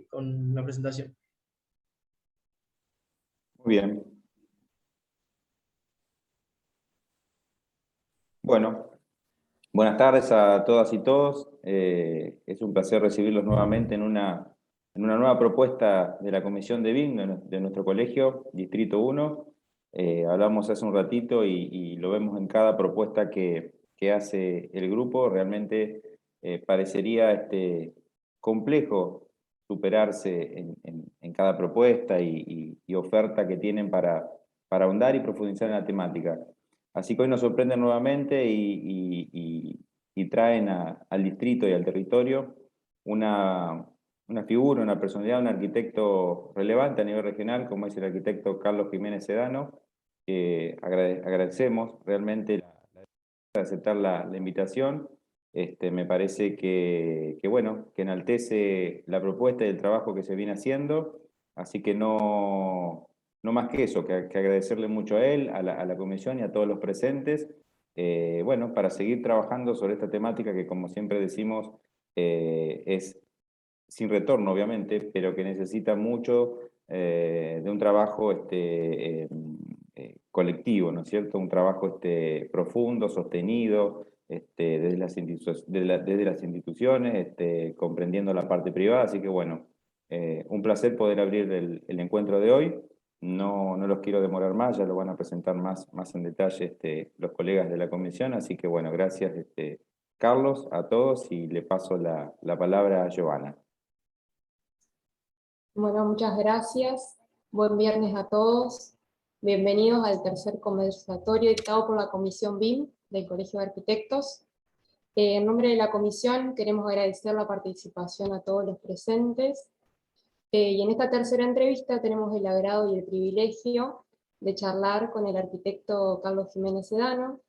con la presentación. Muy bien. Bueno, buenas tardes a todas y todos. Es un placer recibirlos nuevamente en una nueva propuesta de la Comisión de BIM de nuestro colegio, Distrito 1. Hablamos hace un ratito y lo vemos en cada propuesta que hace el grupo. Realmente parecería complejo superarse en cada propuesta y oferta que tienen para ahondar y profundizar en la temática. Así que hoy nos sorprenden nuevamente y traen al distrito y al territorio una figura, una personalidad, un arquitecto relevante a nivel regional, como es el arquitecto Carlos Jiménez Sedano. Agradecemos realmente aceptar la invitación. Me parece bueno, que enaltece la propuesta y el trabajo que se viene haciendo, así que no más que eso, que agradecerle mucho a él, a la comisión y a todos los presentes, bueno, para seguir trabajando sobre esta temática que, como siempre decimos, es sin retorno, obviamente, pero que necesita mucho de un trabajo colectivo, ¿no es cierto? Un trabajo profundo, sostenido, desde las instituciones, comprendiendo la parte privada. Así que bueno, un placer poder abrir el encuentro de hoy. No los quiero demorar más, ya lo van a presentar más en detalle los colegas de la comisión. Así que bueno, gracias Carlos, a todos, y le paso la palabra a Giovanna. Bueno, muchas gracias. Buen viernes a todos. Bienvenidos al tercer conversatorio dictado por la Comisión BIM del Colegio de Arquitectos. En nombre de la comisión queremos agradecer la participación a todos los presentes. Y en esta tercera entrevista tenemos el agrado y el privilegio de charlar con el arquitecto Carlos Jiménez Sedano,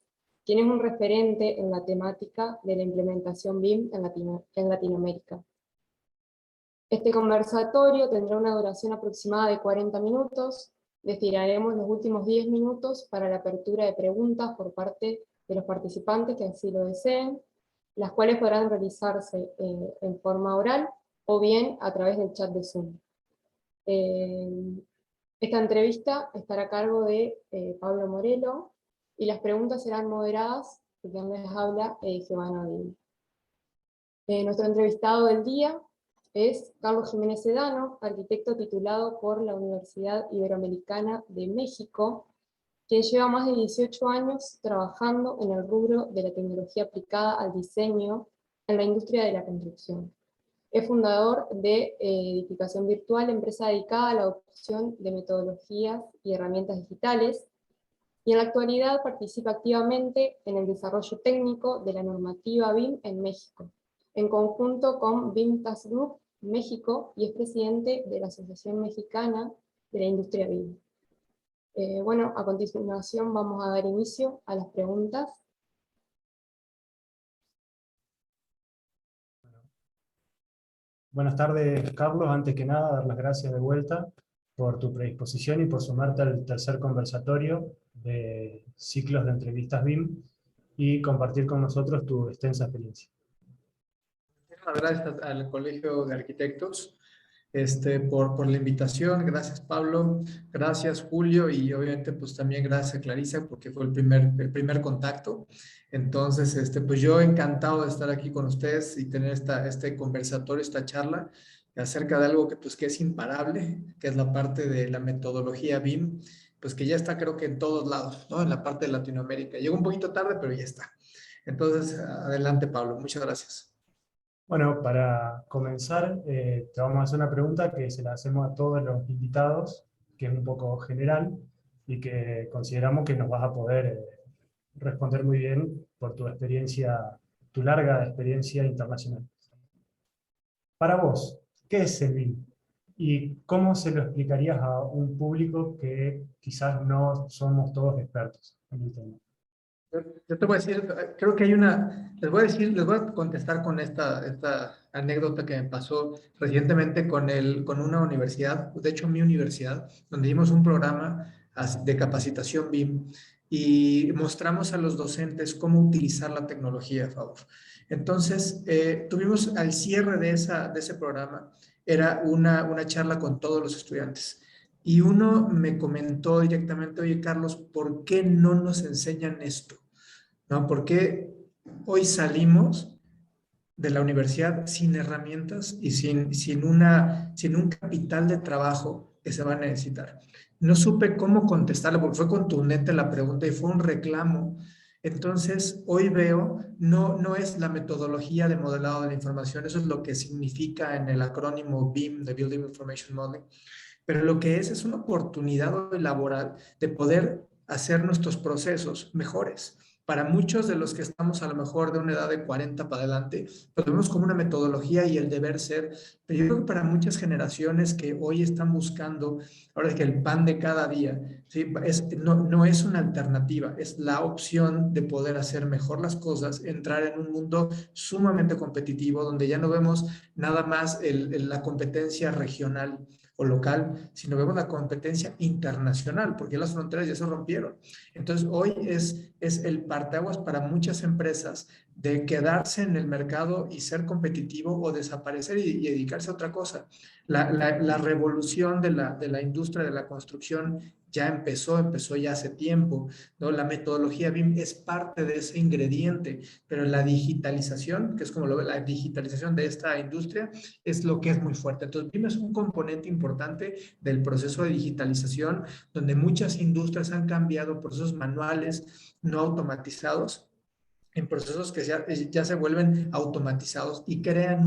quien es un referente en la temática de la implementación BIM en Latinoamérica. Este conversatorio tendrá una duración aproximada de 40 minutos. Destinaremos los últimos 10 minutos para la apertura de preguntas por parte de los participantes que así lo deseen, las cuales podrán realizarse en forma oral o bien a través del chat de Zoom. Esta entrevista estará a cargo de Pablo Morelo y las preguntas serán moderadas por quien les habla, Giovanna Odil. Nuestro entrevistado del día es Carlos Jiménez Sedano, arquitecto titulado por la Universidad Iberoamericana de México, quien lleva más de 18 años trabajando en el rubro de la tecnología aplicada al diseño en la industria de la construcción. Es fundador de Edificación Virtual, empresa dedicada a la adopción de metodologías y herramientas digitales, y en la actualidad participa activamente en el desarrollo técnico de la normativa BIM en México, en conjunto con BIM Task Group México, y es presidente de la Asociación Mexicana de la Industria BIM. Bueno, a continuación vamos a dar inicio a las preguntas. Buenas tardes, Carlos. Antes que nada, dar las gracias de vuelta por tu predisposición y por sumarte al tercer conversatorio de ciclos de entrevistas BIM y compartir con nosotros tu extensa experiencia. Gracias al Colegio de Arquitectos por la invitación. Gracias, Pablo. Gracias, Julio. Y obviamente pues también gracias a Clarisa porque fue el primer contacto. Entonces, pues yo encantado de estar aquí con ustedes y tener este conversatorio, esta charla acerca de algo que es imparable, que es la parte de la metodología BIM, pues que ya está creo que en todos lados, ¿no? En la parte de Latinoamérica. Llegó un poquito tarde, pero ya está. Entonces, adelante, Pablo. Muchas gracias. Bueno, para comenzar, te vamos a hacer una pregunta que se la hacemos a todos los invitados, que es un poco general y que consideramos que nos vas a poder responder muy bien por tu experiencia, tu larga experiencia internacional. Para vos, ¿qué es el BIM? ¿Y cómo se lo explicarías a un público que quizás no somos todos expertos en el tema? Yo te voy a decir, creo que hay les voy a contestar con esta anécdota que me pasó recientemente con una universidad, de hecho mi universidad, donde dimos un programa de capacitación BIM y mostramos a los docentes cómo utilizar la tecnología a favor. Entonces, tuvimos al cierre de ese programa era una charla con todos los estudiantes. Y uno me comentó directamente, oye Carlos, ¿por qué no nos enseñan esto? ¿No? ¿Por qué hoy salimos de la universidad sin herramientas y sin un capital de trabajo que se va a necesitar? No supe cómo contestarle porque fue contundente la pregunta y fue un reclamo. Entonces, hoy veo, no es la metodología de modelado de la información, eso es lo que significa en el acrónimo BIM, de Building Information Modeling, pero lo que es una oportunidad laboral de poder hacer nuestros procesos mejores. Para muchos de los que estamos a lo mejor de una edad de 40 para adelante, lo vemos como una metodología y el deber ser, pero yo creo que para muchas generaciones que hoy están buscando, ahora es que el pan de cada día, ¿sí? No es una alternativa, es la opción de poder hacer mejor las cosas, entrar en un mundo sumamente competitivo, donde ya no vemos nada más la competencia regional o local, sino vemos la competencia internacional, porque las fronteras ya se rompieron. Entonces, hoy es el parteaguas para muchas empresas de quedarse en el mercado y ser competitivo o desaparecer y dedicarse a otra cosa. La revolución de la industria de la construcción ya empezó ya hace tiempo, ¿no? La metodología BIM es parte de ese ingrediente, pero la digitalización, que es como lo ve, la digitalización de esta industria, es lo que es muy fuerte. Entonces, BIM es un componente importante del proceso de digitalización, donde muchas industrias han cambiado procesos manuales no automatizados en procesos que ya se vuelven automatizados y crean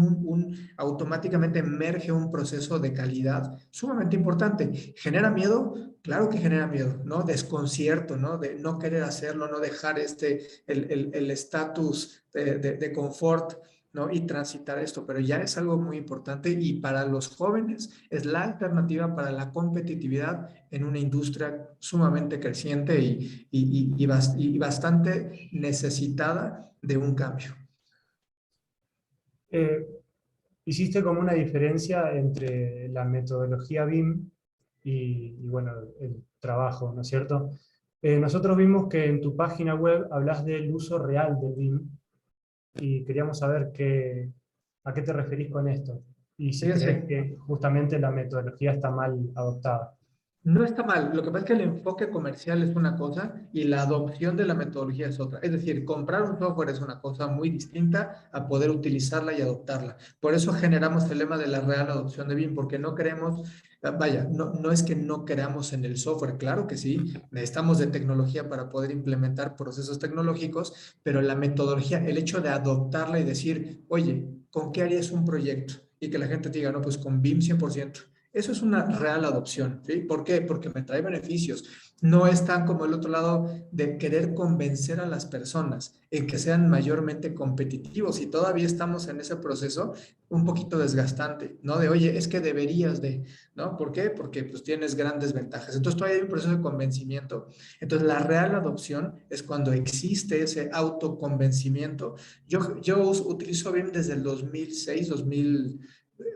automáticamente emerge un proceso de calidad sumamente importante. ¿Genera miedo? Claro que genera miedo, ¿no? Desconcierto, ¿no? De no querer hacerlo, no dejar el estatus de confort, ¿no? Y transitar esto, pero ya es algo muy importante y para los jóvenes es la alternativa para la competitividad en una industria sumamente creciente y bastante necesitada de un cambio. Eh, Hiciste como una diferencia entre la metodología BIM y, bueno, el trabajo, ¿no es cierto? Nosotros vimos que en tu página web hablas del uso real del BIM y queríamos saber a qué te referís con esto y si crees Fíjense, que justamente la metodología está mal adoptada. no está mal, lo que pasa es que el enfoque comercial es una cosa y la adopción de la metodología es otra. Es decir, comprar un software es una cosa muy distinta a poder utilizarla y adoptarla. Por eso generamos el lema de la real adopción de BIM, porque no queremos, vaya, no es que no creamos en el software, claro que sí, necesitamos de tecnología para poder implementar procesos tecnológicos, pero la metodología, el hecho de adoptarla y decir, oye, ¿con qué harías un proyecto? Y que la gente te diga, no, pues con BIM 100%. Eso es una real adopción, ¿sí? ¿Por qué? Porque me trae beneficios. No es tan como el otro lado de querer convencer a las personas en que sean mayormente competitivos y todavía estamos en ese proceso un poquito desgastante, ¿no? De, oye, es que deberías de, ¿no? ¿Por qué? Porque pues tienes grandes ventajas. Entonces todavía hay un proceso de convencimiento. Entonces la real adopción es cuando existe ese autoconvencimiento. Yo utilizo BIM desde el 2006, 2000.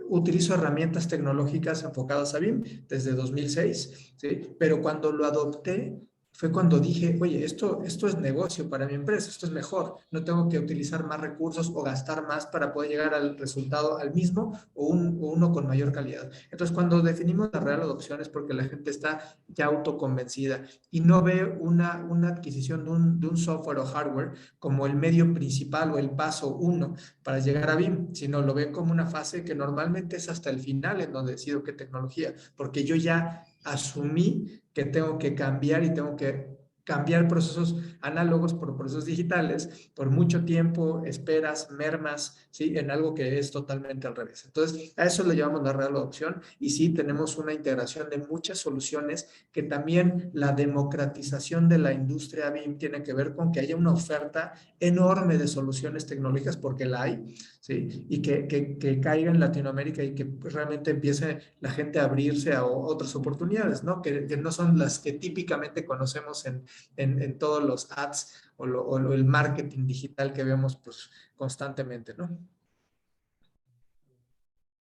Utilizo herramientas tecnológicas enfocadas a BIM desde 2006, ¿sí? Pero cuando lo adopté fue cuando dije, oye, esto es negocio para mi empresa, esto es mejor, no tengo que utilizar más recursos o gastar más para poder llegar al resultado al mismo o uno con mayor calidad. Entonces, cuando definimos la real adopción es porque la gente está ya autoconvencida y no ve una adquisición de un software o hardware como el medio principal o el paso uno para llegar a BIM, sino lo ven como una fase que normalmente es hasta el final en donde decido qué tecnología, porque yo ya asumí que tengo que cambiar y tengo que cambiar procesos análogos por procesos digitales, por mucho tiempo, esperas, mermas, ¿sí? En algo que es totalmente al revés. Entonces, a eso le llamamos la real adopción y sí tenemos una integración de muchas soluciones que también la democratización de la industria BIM tiene que ver con que haya una oferta enorme de soluciones tecnológicas porque la hay, ¿sí? Y que caiga en Latinoamérica y que realmente empiece la gente a abrirse a otras oportunidades, ¿no? Que no son las que típicamente conocemos en todos los ads o el marketing digital que vemos pues constantemente, ¿no?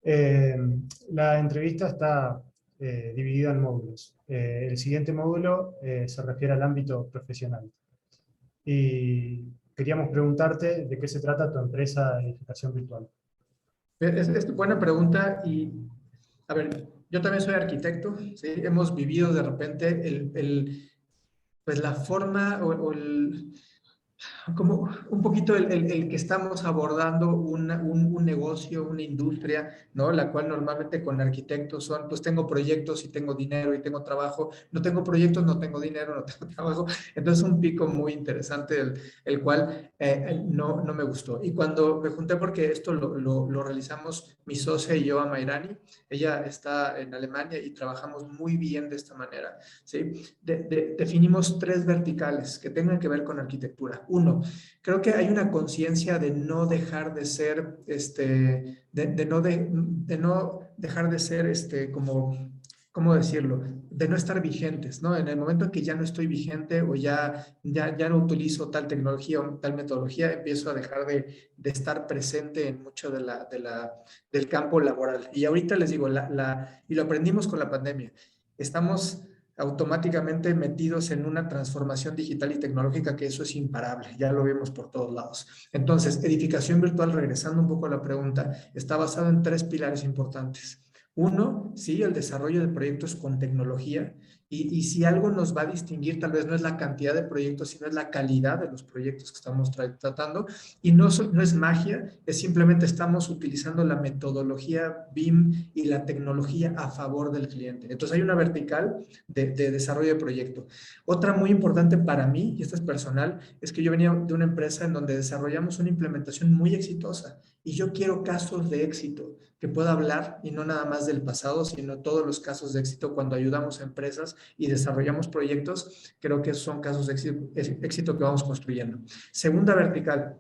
Eh, la entrevista está dividida en módulos. El siguiente módulo se refiere al ámbito profesional. Y queríamos preguntarte de qué se trata tu empresa de edificación virtual. Es buena pregunta y, a ver, yo también soy arquitecto, ¿sí? Hemos vivido de repente pues la forma o el, como un poquito el que estamos abordando un negocio, una industria, ¿no? La cual normalmente con arquitectos son, pues tengo proyectos y tengo dinero y tengo trabajo, no tengo proyectos, no tengo dinero, no tengo trabajo. Entonces un pico muy interesante el cual no me gustó. Y cuando me junté, porque esto lo realizamos mi socia y yo, Amairani, ella está en Alemania y trabajamos muy bien de esta manera, ¿sí? Definimos 3 verticales que tengan que ver con arquitectura. Uno, creo que hay una conciencia de no dejar de ser, de no dejar de ser, como, ¿cómo decirlo? De no estar vigentes, ¿no? En el momento en que ya no estoy vigente o ya no utilizo tal tecnología o tal metodología, empiezo a dejar de estar presente en mucho del campo laboral. Y ahorita les digo, y lo aprendimos con la pandemia, estamos automáticamente metidos en una transformación digital y tecnológica que eso es imparable, ya lo vemos por todos lados. Entonces, edificación virtual, regresando un poco a la pregunta, está basado en 3 pilares importantes. Uno, sí, el desarrollo de proyectos con tecnología, y si algo nos va a distinguir, tal vez no es la cantidad de proyectos, sino es la calidad de los proyectos que estamos tratando, y no es magia, es simplemente estamos utilizando la metodología BIM y la tecnología a favor del cliente. Entonces hay una vertical de desarrollo de proyecto. Otra muy importante para mí, y esta es personal, es que yo venía de una empresa en donde desarrollamos una implementación muy exitosa y yo quiero casos de éxito que pueda hablar y no nada más del pasado, sino todos los casos de éxito cuando ayudamos a empresas y desarrollamos proyectos. Creo que son casos de éxito que vamos construyendo. Segunda vertical,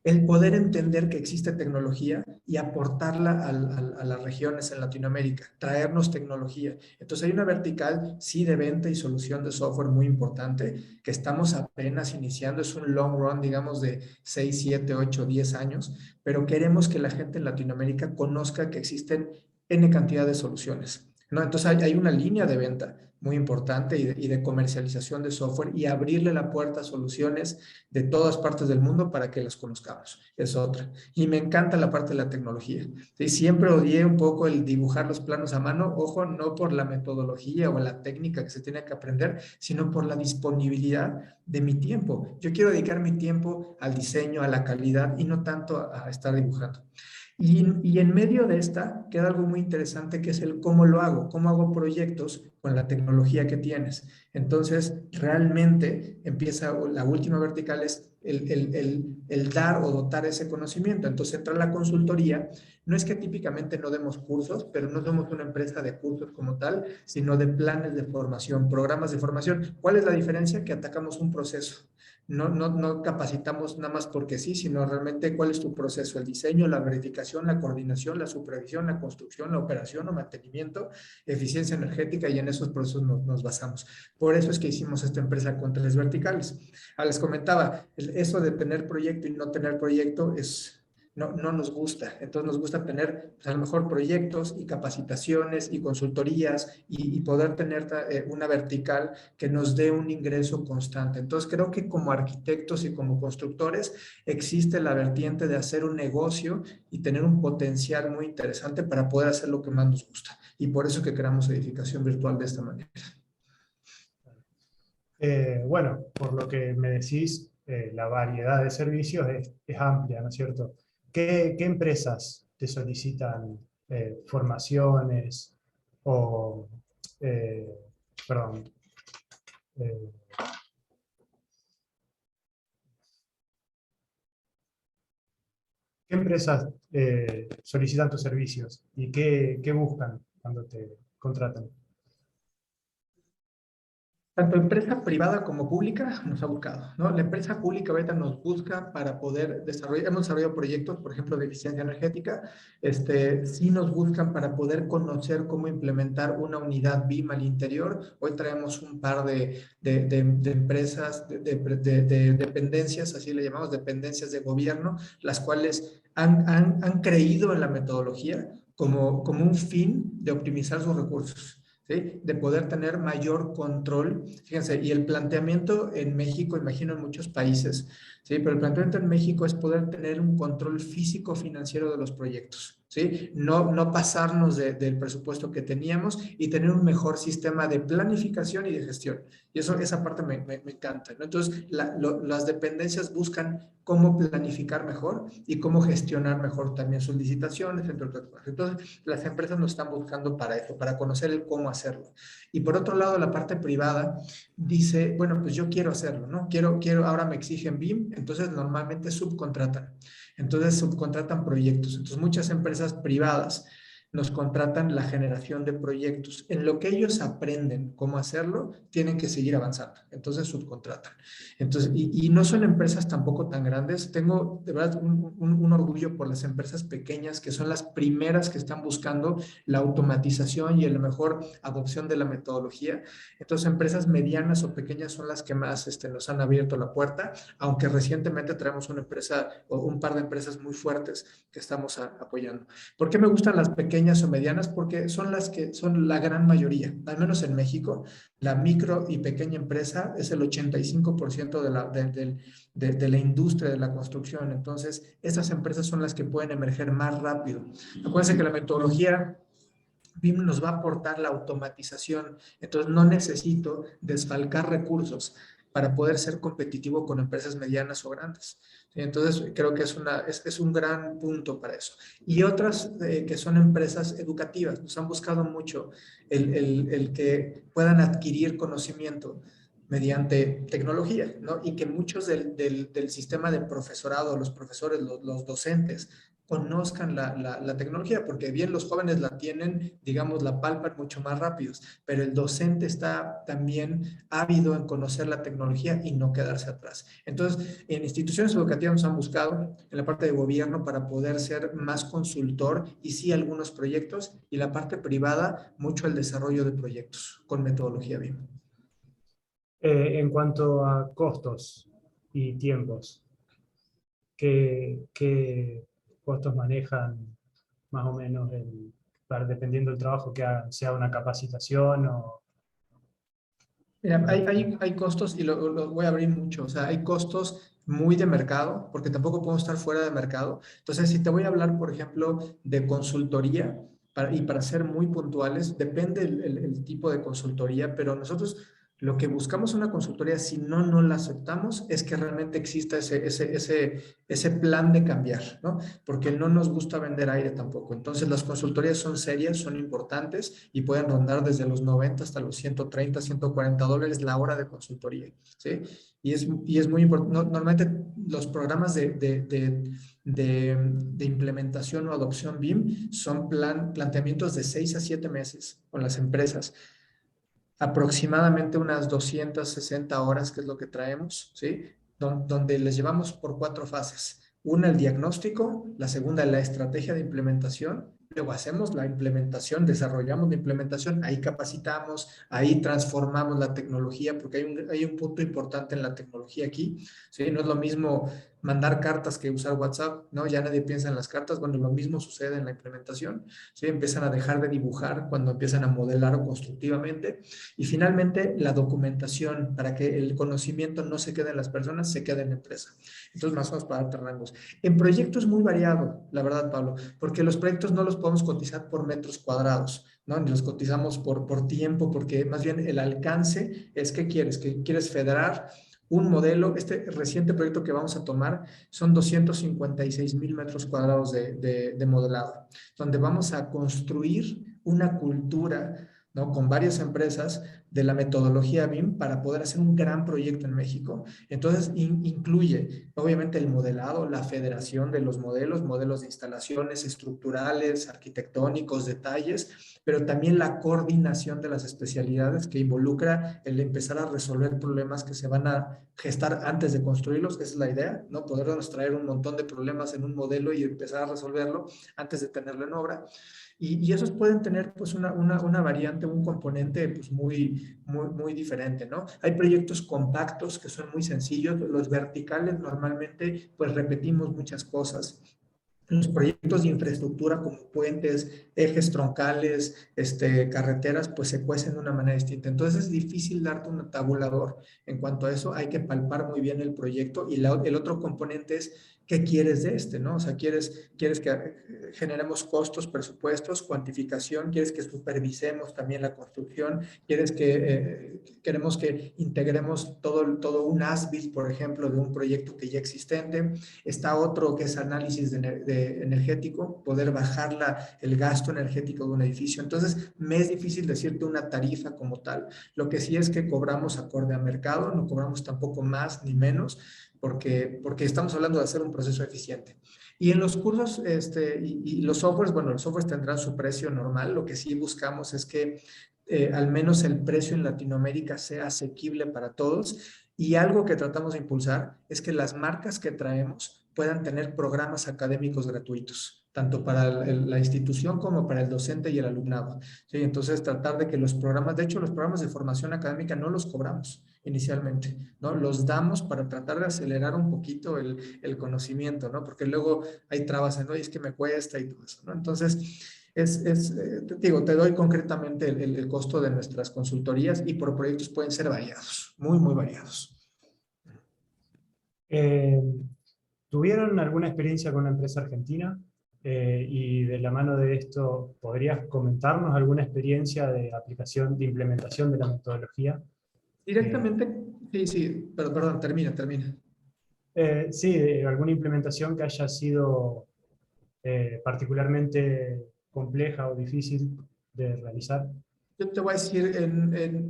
el poder entender que existe tecnología y aportarla a las regiones en Latinoamérica, traernos tecnología. Entonces hay una vertical, sí, de venta y solución de software muy importante, que estamos apenas iniciando, es un long run, digamos, de 6, 7, 8, 10 años, pero queremos que la gente en Latinoamérica conozca que existen N cantidad de soluciones, ¿no? Entonces hay una línea de venta muy importante y de comercialización de software y abrirle la puerta a soluciones de todas partes del mundo para que las conozcamos. Es otra. Y me encanta la parte de la tecnología. ¿Sí? Siempre odié un poco el dibujar los planos a mano, ojo, no por la metodología o la técnica que se tiene que aprender, sino por la disponibilidad de mi tiempo. Yo quiero dedicar mi tiempo al diseño, a la calidad y no tanto a estar dibujando. Y en medio de esta queda algo muy interesante que es el cómo lo hago, cómo hago proyectos con la tecnología que tienes. Entonces, realmente empieza la última vertical es el dar o dotar ese conocimiento. Entonces, entra la consultoría. No es que típicamente no demos cursos, pero no somos una empresa de cursos como tal, sino de planes de formación, programas de formación. ¿Cuál es la diferencia? Que atacamos un proceso. No capacitamos nada más porque sí, sino realmente cuál es tu proceso, el diseño, la verificación, la coordinación, la supervisión, la construcción, la operación o mantenimiento, eficiencia energética, y en esos procesos nos basamos. Por eso es que hicimos esta empresa con 3 verticales. Les comentaba, eso de tener proyecto y no tener proyecto no nos gusta. Entonces nos gusta tener, pues, a lo mejor proyectos y capacitaciones y consultorías y poder tener una vertical que nos dé un ingreso constante. Entonces creo que como arquitectos y como constructores existe la vertiente de hacer un negocio y tener un potencial muy interesante para poder hacer lo que más nos gusta. Y por eso que creamos edificación virtual de esta manera. Bueno, por lo que me decís, la variedad de servicios es amplia, ¿no es cierto? ¿Qué empresas te solicitan formaciones o, eh, perdón, eh, qué empresas solicitan tus servicios y qué buscan cuando te contratan? Tanto empresa privada como pública nos ha buscado, ¿no? La empresa pública ahorita nos busca para poder desarrollar, hemos desarrollado proyectos, por ejemplo, de eficiencia energética, sí nos buscan para poder conocer cómo implementar una unidad BIM al interior. Hoy traemos un par de empresas, de dependencias, así le llamamos, dependencias de gobierno, las cuales han creído en la metodología como un fin de optimizar sus recursos. ¿sí? De poder tener mayor control. Fíjense, y el planteamiento en México, imagino en muchos países, ¿sí? Pero el planteamiento en México es poder tener un control físico financiero de los proyectos, ¿sí? No pasarnos del presupuesto que teníamos y tener un mejor sistema de planificación y de gestión. Y esa parte me encanta, ¿no? Entonces, las dependencias buscan cómo planificar mejor y cómo gestionar mejor también sus licitaciones, entre otras cosas. Entonces, las empresas nos están buscando para eso, para conocer el cómo hacerlo. Y por otro lado, la parte privada dice, bueno, pues yo quiero hacerlo, ¿no? Ahora me exigen BIM, entonces normalmente subcontratan. Entonces subcontratan proyectos. Entonces muchas empresas privadas nos contratan la generación de proyectos. En lo que ellos aprenden cómo hacerlo, tienen que seguir avanzando. Entonces subcontratan. Entonces, y no son empresas tampoco tan grandes. Tengo de verdad un orgullo por las empresas pequeñas, que son las primeras que están buscando la automatización y la mejor adopción de la metodología. Entonces, empresas medianas o pequeñas son las que más nos han abierto la puerta, aunque recientemente traemos una empresa o un par de empresas muy fuertes que estamos apoyando. ¿Por qué me gustan las pequeñas o medianas? Porque son las que son la gran mayoría, al menos en México. La micro y pequeña empresa es el 85% de la industria de la construcción. Entonces, esas empresas son las que pueden emerger más rápido. Acuérdense que la metodología BIM nos va a aportar la automatización, entonces no necesito desfalcar recursos para poder ser competitivo con empresas medianas o grandes. Entonces, creo que es un gran punto para eso. Y otras que son empresas educativas, nos han buscado mucho el que puedan adquirir conocimiento mediante tecnología, ¿no? Y que muchos del sistema de profesorado, los profesores, los docentes, conozcan la tecnología, porque bien los jóvenes la tienen, digamos, la palpan mucho más rápidos, pero el docente está también ávido en conocer la tecnología y no quedarse atrás. Entonces, en instituciones educativas nos han buscado en la parte de gobierno para poder ser más consultor y sí algunos proyectos, y la parte privada, mucho el desarrollo de proyectos con metodología BIM. En cuanto a costos y tiempos, ¿qué costos manejan más o menos dependiendo del trabajo que hagan, sea una capacitación o... Mira, hay costos, y lo voy a abrir mucho, o sea, hay costos muy de mercado, porque tampoco podemos estar fuera de mercado. Entonces, si te voy a hablar, por ejemplo, de consultoría, para ser muy puntuales, depende el tipo de consultoría, pero nosotros lo que buscamos en una consultoría, si no la aceptamos, es que realmente exista ese plan de cambiar, ¿no? Porque no nos gusta vender aire tampoco. Entonces, las consultorías son serias, son importantes y pueden rondar desde los 90 hasta los 130, $140 la hora de consultoría, ¿sí? Y es muy importante. Normalmente los programas de implementación o adopción BIM son planteamientos de 6 a 7 meses con las empresas. Aproximadamente unas 260 horas, que es lo que traemos, ¿sí? Donde les llevamos por 4 fases. Una, el diagnóstico; la segunda, la estrategia de implementación; luego hacemos la implementación, desarrollamos la implementación, ahí capacitamos, ahí transformamos la tecnología, porque hay un punto importante en la tecnología aquí, ¿sí? No es lo mismo mandar cartas que usar WhatsApp, ¿no? Ya nadie piensa en las cartas. Bueno, lo mismo sucede en la implementación, ¿sí? Empiezan a dejar de dibujar cuando empiezan a modelar constructivamente. Y finalmente, la documentación, para que el conocimiento no se quede en las personas, se quede en la empresa. Entonces, más o menos para darte rangos. En proyectos es muy variado, la verdad, Pablo, porque los proyectos no los podemos cotizar por metros cuadrados, ¿no? Ni los cotizamos por tiempo, porque más bien el alcance es: ¿qué quieres? ¿Que quieres federar un modelo? Este reciente proyecto que vamos a tomar son 256,000 metros cuadrados de modelado, donde vamos a construir una cultura, ¿no? Con varias empresas de la metodología BIM para poder hacer un gran proyecto en México. Entonces, incluye obviamente el modelado, la federación de los modelos de instalaciones estructurales, arquitectónicos, detalles, pero también la coordinación de las especialidades, que involucra el empezar a resolver problemas que se van a gestar antes de construirlos. Esa es la idea, ¿no? Podernos traer un montón de problemas en un modelo y empezar a resolverlo antes de tenerlo en obra. Y esos pueden tener pues una variante, un componente pues muy diferente, ¿no? Hay proyectos compactos que son muy sencillos. Los verticales normalmente pues repetimos muchas cosas. los proyectos de infraestructura como puentes, ejes troncales, carreteras, pues se cuecen de una manera distinta. Entonces es difícil darte un tabulador en cuanto a eso. Hay que palpar muy bien el proyecto y el otro componente es qué quieres de ¿no? O sea, quieres que generemos costos, presupuestos, cuantificación, quieres que supervisemos también la construcción, queremos que integremos todo un as-built, por ejemplo, de un proyecto que ya existente. Está otro que es análisis energético, poder bajar el gasto energético de un edificio. Entonces, me es difícil decirte una tarifa como tal. Lo que sí es que cobramos acorde a mercado, no cobramos tampoco más ni menos, porque estamos hablando de hacer un proceso eficiente. Y en los cursos y los softwares, bueno, los softwares tendrán su precio normal. Lo que sí buscamos es que al menos el precio en Latinoamérica sea asequible para todos. Y algo que tratamos de impulsar es que las marcas que traemos puedan tener programas académicos gratuitos, tanto para la institución como para el docente y el alumnado. ¿Sí? Entonces, tratar de que los programas, de hecho, los programas de formación académica no los cobramos inicialmente, ¿no? Los damos para tratar de acelerar un poquito el conocimiento, ¿no? Porque luego hay trabas en, oye, es que me cuesta y todo eso, ¿no? Entonces, te doy concretamente el costo de nuestras consultorías y por proyectos pueden ser variados, muy, muy variados. ¿Tuvieron alguna experiencia con una empresa argentina? Y de la mano de esto, ¿podrías comentarnos alguna experiencia de aplicación, de implementación de la metodología? Directamente, sí, pero perdón, termina. Sí, de alguna implementación que haya sido particularmente compleja o difícil de realizar. Yo te voy a decir,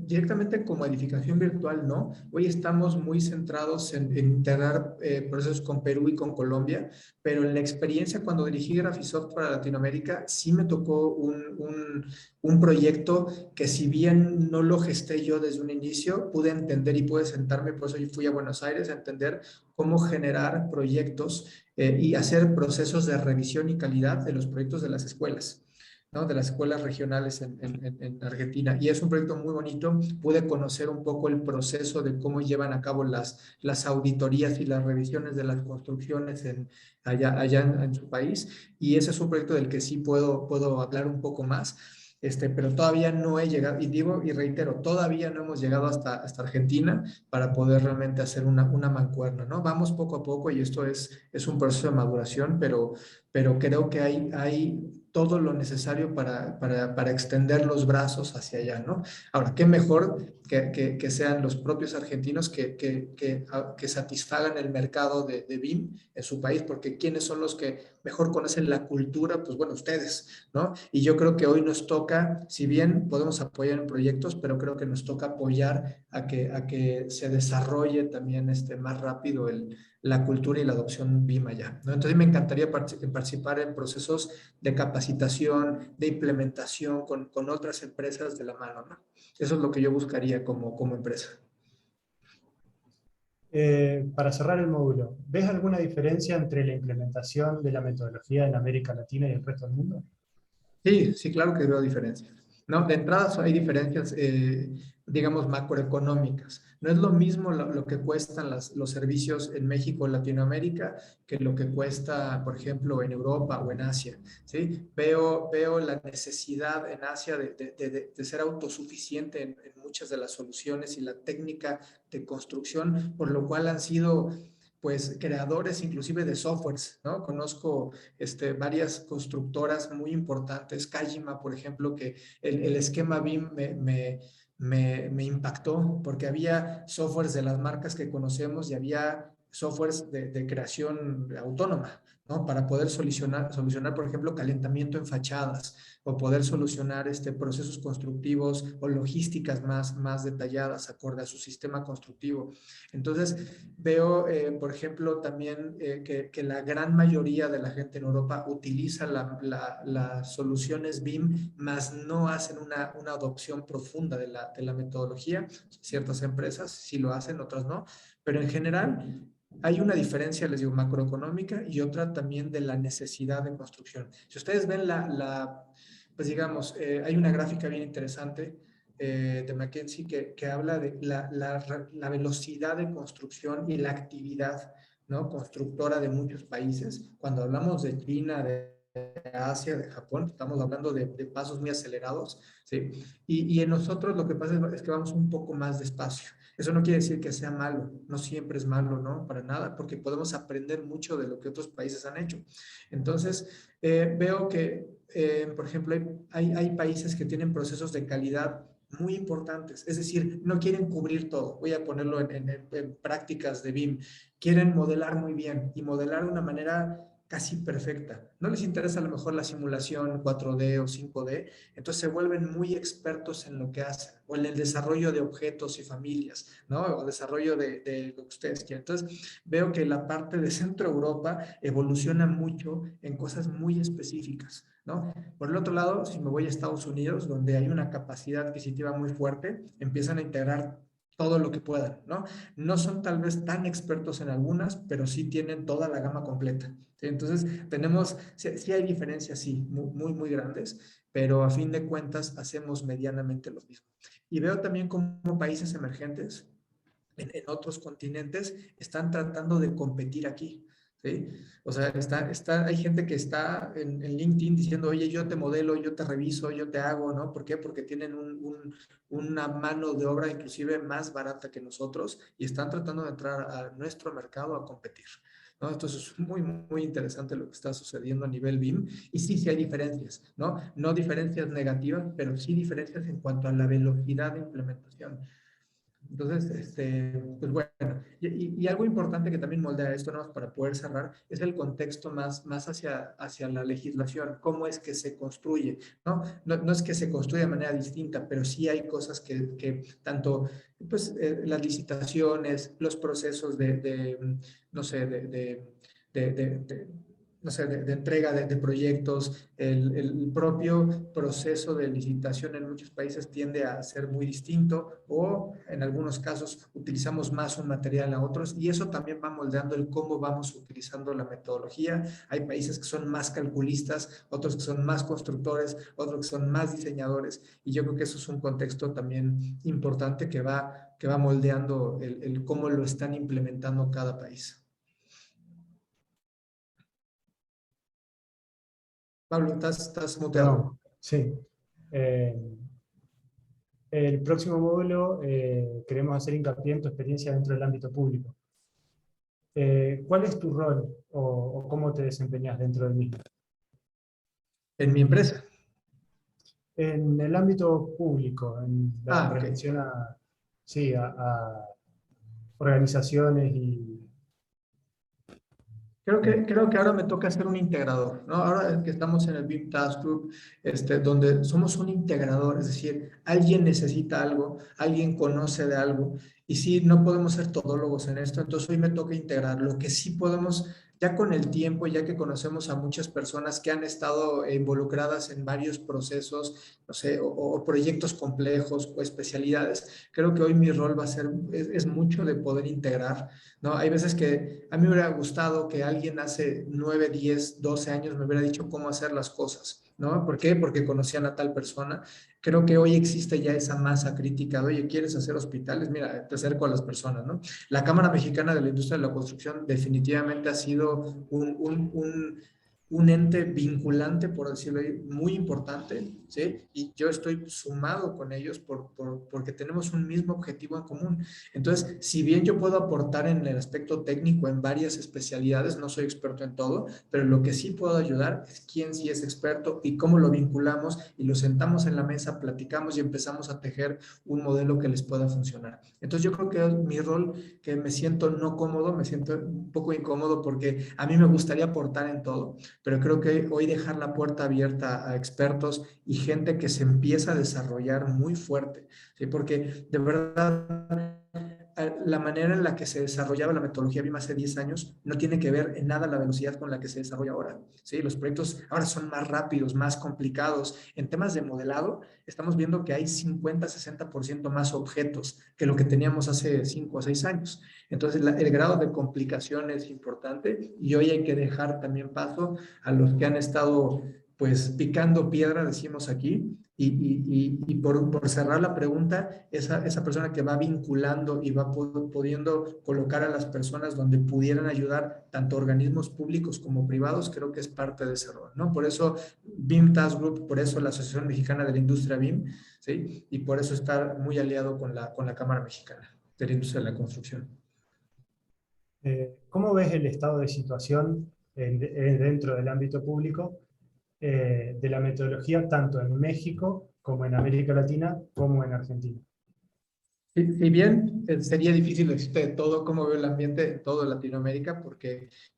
directamente como edificación virtual, ¿no? Hoy estamos muy centrados en integrar procesos con Perú y con Colombia, pero en la experiencia cuando dirigí Graphisoft para Latinoamérica, sí me tocó un proyecto que si bien no lo gesté yo desde un inicio, pude entender y pude sentarme, por eso yo fui a Buenos Aires a entender cómo generar proyectos y hacer procesos de revisión y calidad de los proyectos de las escuelas, ¿no? De las escuelas regionales en Argentina. Y es un proyecto muy bonito. Pude conocer un poco el proceso de cómo llevan a cabo las auditorías y las revisiones de las construcciones allá en su país. Y ese es un proyecto del que sí puedo hablar un poco más. Pero todavía no he llegado, y digo y reitero, todavía no hemos llegado hasta Argentina para poder realmente hacer una mancuerna, ¿no? Vamos poco a poco y esto es un proceso de maduración, pero creo que hay todo lo necesario para extender los brazos hacia allá, ¿no? Ahora, qué mejor que sean los propios argentinos que satisfagan el mercado de BIM en su país, porque ¿quiénes son los que mejor conocen la cultura? Pues bueno, ustedes, ¿no? Y yo creo que hoy nos toca, si bien podemos apoyar en proyectos, pero creo que nos toca apoyar a que se desarrolle también más rápido la cultura y la adopción BIM allá, ¿no? Entonces me encantaría participar en procesos de capacitación, de implementación con otras empresas de la mano, ¿no? Eso es lo que yo buscaría como empresa. Para cerrar el módulo, ¿ves alguna diferencia entre la implementación de la metodología en América Latina y el resto del mundo? Sí, claro que veo diferencias. No, de entrada hay diferencias, digamos, macroeconómicas. No es lo mismo lo que cuestan los servicios en México o Latinoamérica que lo que cuesta, por ejemplo, en Europa o en Asia, ¿sí? Veo la necesidad en Asia de ser autosuficiente en muchas de las soluciones y la técnica de construcción, por lo cual han sido pues creadores inclusive de softwares, ¿no? Conozco varias constructoras muy importantes, Kajima, por ejemplo, que el esquema BIM me impactó porque había softwares de las marcas que conocemos y había softwares de creación autónoma, ¿no? Para poder solucionar, por ejemplo, calentamiento en fachadas o poder solucionar procesos constructivos o logísticas más detalladas acorde a su sistema constructivo. Entonces, veo, por ejemplo, también que la gran mayoría de la gente en Europa utiliza las soluciones BIM, mas no hacen una adopción profunda de la metodología. Ciertas empresas sí lo hacen, otras no, pero en general hay una diferencia, les digo, macroeconómica y otra también de la necesidad de construcción. Si ustedes ven pues digamos, hay una gráfica bien interesante de McKinsey que habla de la velocidad de construcción y la actividad ¿no? Constructora de muchos países. Cuando hablamos de China, de Asia, de Japón, estamos hablando de pasos muy acelerados, ¿sí? Y en nosotros lo que pasa es que vamos un poco más despacio. Eso no quiere decir que sea malo, no siempre es malo, ¿no? Para nada, porque podemos aprender mucho de lo que otros países han hecho. Entonces, veo que, por ejemplo, hay países que tienen procesos de calidad muy importantes, es decir, no quieren cubrir todo. Voy a ponerlo en prácticas de BIM. Quieren modelar muy bien y modelar de una manera casi perfecta. No les interesa a lo mejor la simulación 4D o 5D, entonces se vuelven muy expertos en lo que hacen, o en el desarrollo de objetos y familias, ¿no? O desarrollo de lo que ustedes quieren. Entonces, veo que la parte de Centro Europa evoluciona mucho en cosas muy específicas, ¿no? Por el otro lado, si me voy a Estados Unidos, donde hay una capacidad adquisitiva muy fuerte, empiezan a integrar todo lo que puedan, ¿no? No son tal vez tan expertos en algunas, pero sí tienen toda la gama completa. ¿Sí? Entonces, sí hay diferencias, sí, muy grandes, pero a fin de cuentas hacemos medianamente lo mismo. Y veo también como países emergentes en otros continentes están tratando de competir aquí. ¿Sí? O sea, hay gente que está en LinkedIn diciendo, oye, yo te modelo, yo te reviso, yo te hago, ¿no? ¿Por qué? Porque tienen una mano de obra inclusive más barata que nosotros y están tratando de entrar a nuestro mercado a competir, ¿no? Entonces es muy interesante lo que está sucediendo a nivel BIM y sí hay diferencias, ¿no? No diferencias negativas, pero sí diferencias en cuanto a la velocidad de implementación. Entonces, pues bueno, y algo importante que también moldea esto, ¿no? Para poder cerrar, es el contexto más hacia la legislación, cómo es que se construye, ¿no? No es que se construya de manera distinta, pero sí hay cosas que tanto, pues, las licitaciones, los procesos no sé, no sé, de entrega de proyectos, el propio proceso de licitación en muchos países tiende a ser muy distinto o en algunos casos utilizamos más un material a otros y eso también va moldeando el cómo vamos utilizando la metodología. Hay países que son más calculistas, otros que son más constructores, otros que son más diseñadores y yo creo que eso es un contexto también importante que va moldeando el cómo lo están implementando cada país. Pablo, estás muteado. Perdón, sí. El próximo módulo queremos hacer hincapié en tu experiencia dentro del ámbito público. ¿Cuál es tu rol o cómo te desempeñas dentro del mismo? En mi empresa. En el ámbito público, en Ok. relación a organizaciones y... Creo que ahora me toca ser un integrador, ¿no? Ahora que estamos en el BIM Task Group, donde somos un integrador, es decir, alguien necesita algo, alguien conoce de algo, y sí, no podemos ser todólogos en esto, entonces hoy me toca integrar. Lo que sí podemos, ya con el tiempo, ya que conocemos a muchas personas que han estado involucradas en varios procesos, no sé, o proyectos complejos o especialidades, creo que hoy mi rol va a ser, es mucho de poder integrar, ¿no? Hay veces que a mí me hubiera gustado que alguien hace 9, 10, 12 años me hubiera dicho cómo hacer las cosas, ¿no? ¿Por qué? Porque conocían a tal persona. Creo que hoy existe ya esa masa crítica de, oye, ¿quieres hacer hospitales? Mira, te acerco a las personas, ¿no? La Cámara Mexicana de la Industria de la Construcción definitivamente ha sido un ente vinculante, por decirlo ahí, muy importante, ¿sí? Y yo estoy sumado con ellos porque tenemos un mismo objetivo en común. Entonces, si bien yo puedo aportar en el aspecto técnico en varias especialidades, no soy experto en todo, pero lo que sí puedo ayudar es quién sí es experto y cómo lo vinculamos y lo sentamos en la mesa, platicamos y empezamos a tejer un modelo que les pueda funcionar. Entonces, yo creo que es mi rol, que me siento no cómodo, me siento un poco incómodo porque a mí me gustaría aportar en todo, pero creo que hoy dejar la puerta abierta a expertos y gente que se empieza a desarrollar muy fuerte, ¿sí? Porque de verdad la manera en la que se desarrollaba la metodología BIM hace 10 años no tiene que ver en nada la velocidad con la que se desarrolla ahora, ¿sí? Los proyectos ahora son más rápidos, más complicados. En temas de modelado, estamos viendo que hay 50-60% más objetos que lo que teníamos hace 5 o 6 años. Entonces, el grado de complicación es importante y hoy hay que dejar también paso a los que han estado pues picando piedra, decimos aquí, y por cerrar la pregunta, esa persona que va vinculando y va pudiendo colocar a las personas donde pudieran ayudar tanto organismos públicos como privados, creo que es parte de ese rol, ¿no? Por eso BIM Task Group, por eso la Asociación Mexicana de la Industria BIM, ¿sí? Y por eso estar muy aliado con la Cámara Mexicana de la Industria de la Construcción. ¿Cómo ves el estado de situación dentro del ámbito público de la metodología tanto en México como en América Latina como en Argentina? Si bien sería difícil decirte de todo cómo veo el ambiente en toda Latinoamérica,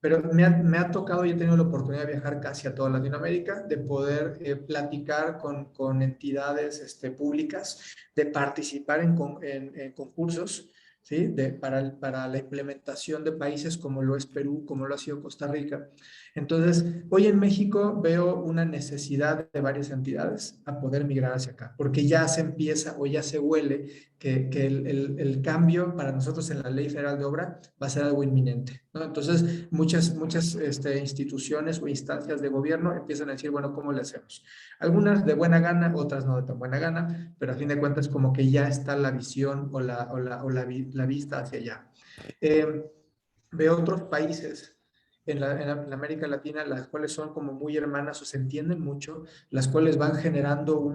pero me ha tocado y he tenido la oportunidad de viajar casi a toda Latinoamérica, de poder platicar con entidades públicas, de participar en concursos, ¿sí? Para la implementación de países como lo es Perú, como lo ha sido Costa Rica. Entonces, hoy en México veo una necesidad de varias entidades a poder migrar hacia acá, porque ya se empieza o ya se huele que el cambio para nosotros en la Ley Federal de Obra va a ser algo inminente, ¿no? Entonces, muchas instituciones o instancias de gobierno empiezan a decir, bueno, ¿cómo le hacemos? Algunas de buena gana, otras no de tan buena gana, pero a fin de cuentas como que ya está la visión o la vista hacia allá. Veo otros países en América Latina, las cuales son como muy hermanas o se entienden mucho, las cuales van generando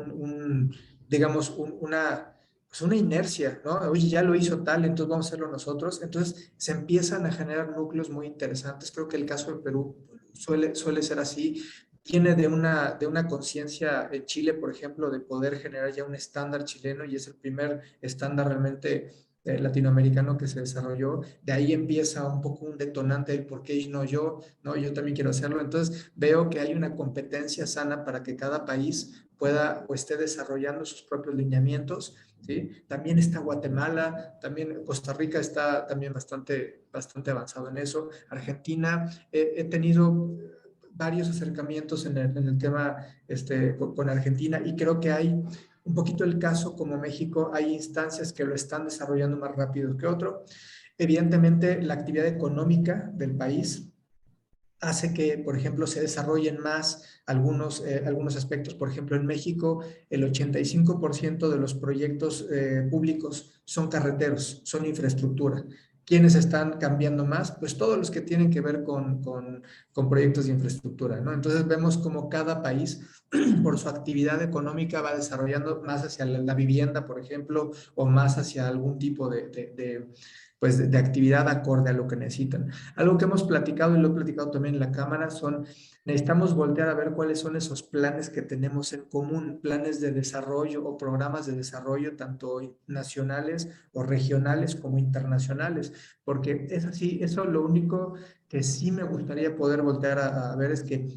digamos, pues una inercia, ¿no? Oye, ya lo hizo tal, entonces vamos a hacerlo nosotros. Entonces se empiezan a generar núcleos muy interesantes. Creo que el caso de Perú suele ser así. Tiene de una conciencia en Chile, por ejemplo, de poder generar ya un estándar chileno y es el primer estándar realmente latinoamericano que se desarrolló. De ahí empieza un poco un detonante del por qué no yo, ¿no? Yo también quiero hacerlo. Entonces veo que hay una competencia sana para que cada país pueda o esté desarrollando sus propios lineamientos, ¿sí? También está Guatemala, también Costa Rica está también bastante avanzado en eso. Argentina, he tenido varios acercamientos en el tema con Argentina y creo que hay un poquito el caso como México, hay instancias que lo están desarrollando más rápido que otro. Evidentemente, la actividad económica del país hace que, por ejemplo, se desarrollen más algunos aspectos. Por ejemplo, en México, el 85% de los proyectos públicos son carreteros, son infraestructura. ¿Quiénes están cambiando más? Pues todos los que tienen que ver con proyectos de infraestructura, ¿no? Entonces vemos como cada país, por su actividad económica, va desarrollando más hacia la vivienda, por ejemplo, o más hacia algún tipo de actividad acorde a lo que necesitan. Algo que hemos platicado y lo he platicado también en la Cámara necesitamos voltear a ver cuáles son esos planes que tenemos en común, planes de desarrollo o programas de desarrollo, tanto nacionales o regionales como internacionales, porque es así, eso lo único que sí me gustaría poder voltear a ver es que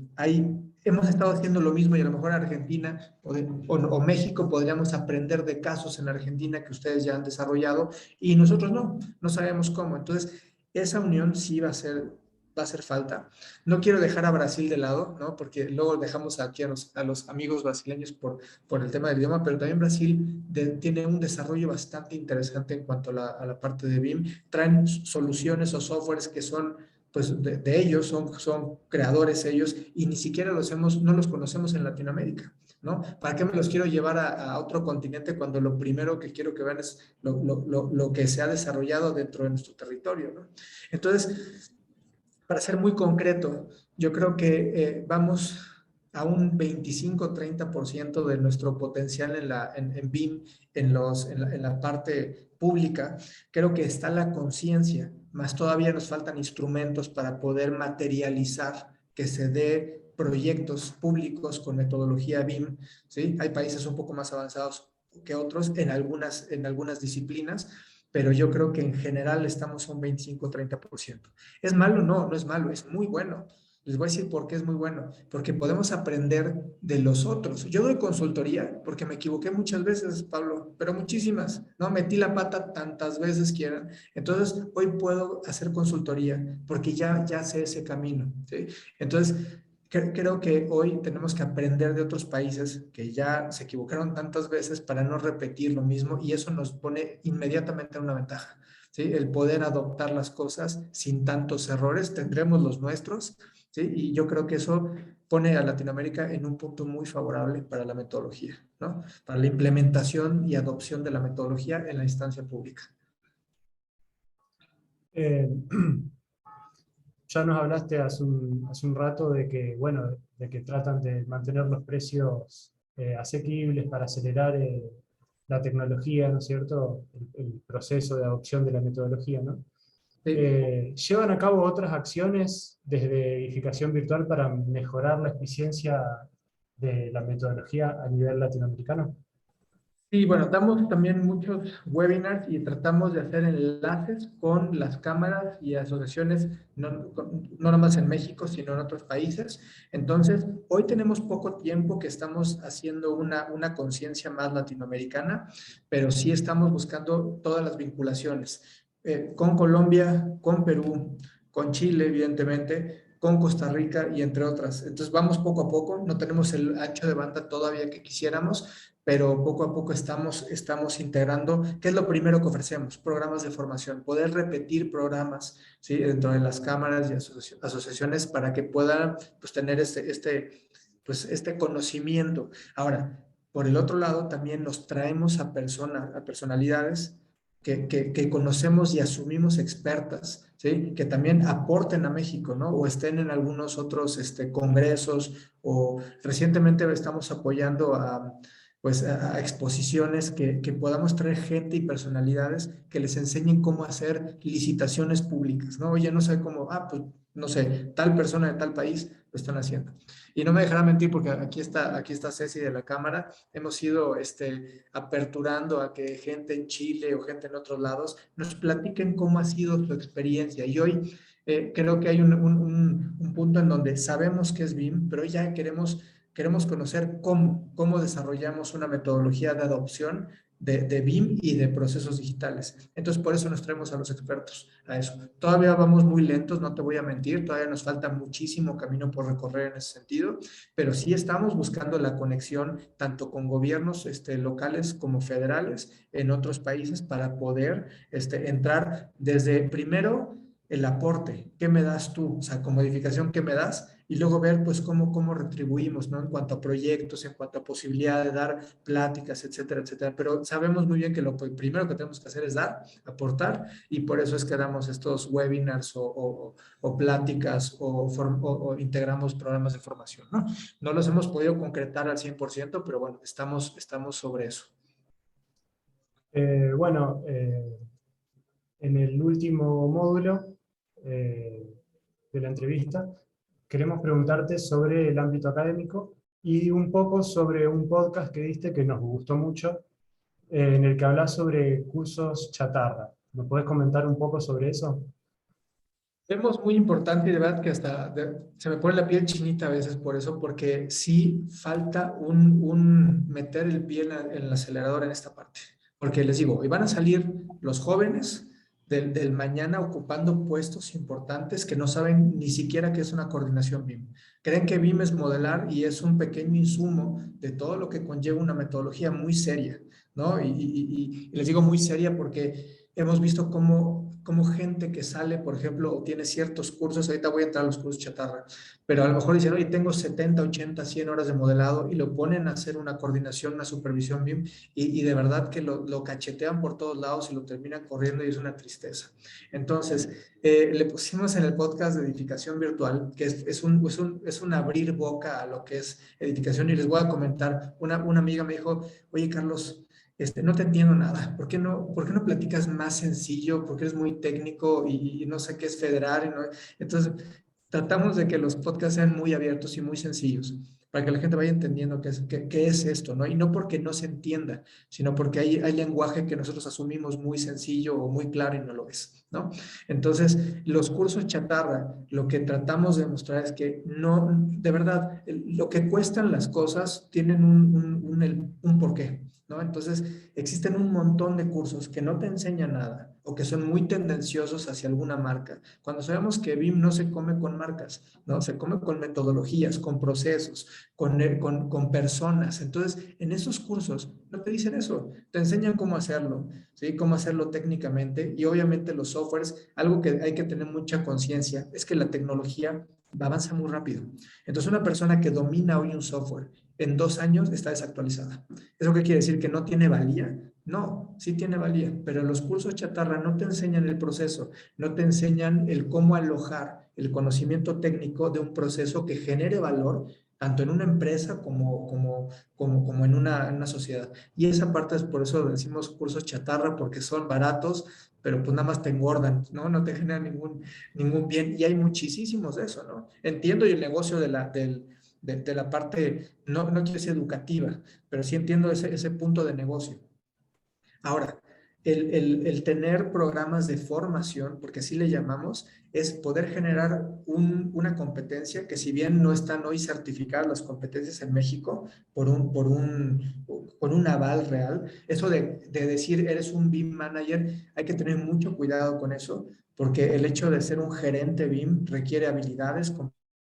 hemos estado haciendo lo mismo y a lo mejor Argentina o México podríamos aprender de casos en Argentina que ustedes ya han desarrollado y nosotros no sabemos cómo. Entonces, esa unión sí va a hacer falta. No quiero dejar a Brasil de lado, ¿no? Porque luego dejamos aquí a los amigos brasileños por el tema del idioma, pero también Brasil tiene un desarrollo bastante interesante en cuanto a la parte de BIM. Traen soluciones o softwares que son pues de ellos, son creadores ellos, y ni siquiera no los conocemos en Latinoamérica, ¿no? ¿Para qué me los quiero llevar a otro continente cuando lo primero que quiero que vean es lo que se ha desarrollado dentro de nuestro territorio, ¿no? Entonces, para ser muy concreto, yo creo que vamos a un 25-30% de nuestro potencial en BIM, en la parte pública. Creo que está la conciencia, más todavía nos faltan instrumentos para poder materializar que se dé proyectos públicos con metodología BIM, ¿sí? Hay países un poco más avanzados que otros en algunas disciplinas, pero yo creo que en general estamos a un 25-30%. ¿Es malo? No es malo, es muy bueno. Les voy a decir por qué es muy bueno, porque podemos aprender de los otros. Yo doy consultoría porque me equivoqué muchas veces, Pablo, pero muchísimas, ¿no? Metí la pata tantas veces quieran. Entonces, hoy puedo hacer consultoría porque ya sé ese camino, ¿sí? Entonces, creo que hoy tenemos que aprender de otros países que ya se equivocaron tantas veces para no repetir lo mismo y eso nos pone inmediatamente en una ventaja, ¿sí? El poder adoptar las cosas sin tantos errores, tendremos los nuestros, ¿sí? Y yo creo que eso pone a Latinoamérica en un punto muy favorable para la metodología, ¿no? Para la implementación y adopción de la metodología en la instancia pública. Eh, ya nos hablaste hace un rato de que, bueno, de que tratan de mantener los precios asequibles para acelerar la tecnología, ¿no es cierto? El proceso de adopción de la metodología, ¿no? ¿Llevan a cabo otras acciones desde edificación virtual para mejorar la eficiencia de la metodología a nivel latinoamericano? Sí, bueno, damos también muchos webinars y tratamos de hacer enlaces con las cámaras y asociaciones, no nada más en México, sino en otros países. Entonces, hoy tenemos poco tiempo que estamos haciendo una conciencia más latinoamericana, pero sí estamos buscando todas las vinculaciones con Colombia, con Perú, con Chile, evidentemente, con Costa Rica y entre otras. Entonces, vamos poco a poco, no tenemos el ancho de banda todavía que quisiéramos, pero poco a poco estamos integrando. ¿Qué es lo primero que ofrecemos? Programas de formación, poder repetir programas, ¿sí? Dentro de las cámaras y asociaciones para que puedan pues, tener este conocimiento. Ahora, por el otro lado, también nos traemos a personalidades que conocemos y asumimos expertas, ¿sí? Que también aporten a México, ¿no? O estén en algunos otros congresos, o recientemente estamos apoyando a exposiciones que podamos traer gente y personalidades que les enseñen cómo hacer licitaciones públicas, ¿no? Oye, no sé cómo, pues, no sé, tal persona de tal país lo están haciendo. Y no me dejará mentir porque aquí está Ceci de la cámara, hemos ido aperturando a que gente en Chile o gente en otros lados nos platiquen cómo ha sido su experiencia. Y hoy creo que hay un punto en donde sabemos que es BIM, pero hoy ya queremos conocer cómo desarrollamos una metodología de adopción de BIM y de procesos digitales. Entonces, por eso nos traemos a los expertos a eso. Todavía vamos muy lentos, no te voy a mentir, todavía nos falta muchísimo camino por recorrer en ese sentido, pero sí estamos buscando la conexión tanto con gobiernos locales como federales en otros países para poder entrar desde primero el aporte, ¿qué me das tú? O sea, con modificación, ¿qué me das? Y luego ver pues cómo retribuimos, ¿no? En cuanto a proyectos, en cuanto a posibilidad de dar pláticas, etcétera, etcétera. Pero sabemos muy bien que lo primero que tenemos que hacer es dar, aportar, y por eso es que damos estos webinars o pláticas o integramos programas de formación, ¿no? No los hemos podido concretar al 100%, pero bueno, estamos sobre eso. Bueno, en el último módulo de la entrevista, queremos preguntarte sobre el ámbito académico y un poco sobre un podcast que diste que nos gustó mucho, en el que hablas sobre cursos chatarra. ¿Me puedes comentar un poco sobre eso? Vemos muy importante y de verdad que hasta se me pone la piel chinita a veces por eso, porque sí falta un meter el pie en el acelerador en esta parte. Porque les digo, hoy van a salir los jóvenes del mañana ocupando puestos importantes que no saben ni siquiera qué es una coordinación BIM. Creen que BIM es modelar y es un pequeño insumo de todo lo que conlleva una metodología muy seria, ¿no? Y les digo muy seria porque hemos visto cómo gente que sale, por ejemplo, o tiene ciertos cursos, ahorita voy a entrar a los cursos chatarra, pero a lo mejor dicen, oye, tengo 70, 80, 100 horas de modelado y lo ponen a hacer una coordinación, una supervisión BIM y de verdad que lo cachetean por todos lados y lo terminan corriendo y es una tristeza. Entonces, le pusimos en el podcast de edificación virtual, que es un abrir boca a lo que es edificación, y les voy a comentar, una amiga me dijo, oye, Carlos, no te entiendo nada. ¿Por qué no platicas más sencillo? Porque eres muy técnico y no sé qué es federal. ¿No? Entonces, tratamos de que los podcasts sean muy abiertos y muy sencillos para que la gente vaya entendiendo qué es esto, ¿no? Y no porque no se entienda, sino porque hay lenguaje que nosotros asumimos muy sencillo o muy claro y no lo es, ¿no? Entonces, los cursos chatarra, lo que tratamos de demostrar es que no, de verdad, lo que cuestan las cosas tienen un porqué, ¿no? Entonces, existen un montón de cursos que no te enseñan nada o que son muy tendenciosos hacia alguna marca. Cuando sabemos que BIM no se come con marcas, ¿no? Se come con metodologías, con procesos, con personas. Entonces, en esos cursos no te dicen eso, te enseñan cómo hacerlo, ¿sí? Cómo hacerlo técnicamente y obviamente los softwares, algo que hay que tener mucha conciencia es que la tecnología avanza muy rápido. Entonces, una persona que domina hoy un software en 2 años está desactualizada. ¿Eso qué quiere decir? ¿Que no tiene valía? No, sí tiene valía, pero los cursos chatarra no te enseñan el proceso, no te enseñan el cómo alojar el conocimiento técnico de un proceso que genere valor tanto en una empresa como en una sociedad. Y esa parte es por eso decimos cursos chatarra, porque son baratos, pero pues nada más te engordan, ¿no? No te generan ningún bien. Y hay muchísimos de eso, ¿no? Entiendo el negocio de la parte, no quiero decir educativa, pero sí entiendo ese punto de negocio. Ahora, el tener programas de formación, porque así le llamamos, es poder generar una competencia que si bien no están hoy certificadas las competencias en México por un aval real, eso de decir eres un BIM manager, hay que tener mucho cuidado con eso, porque el hecho de ser un gerente BIM requiere habilidades,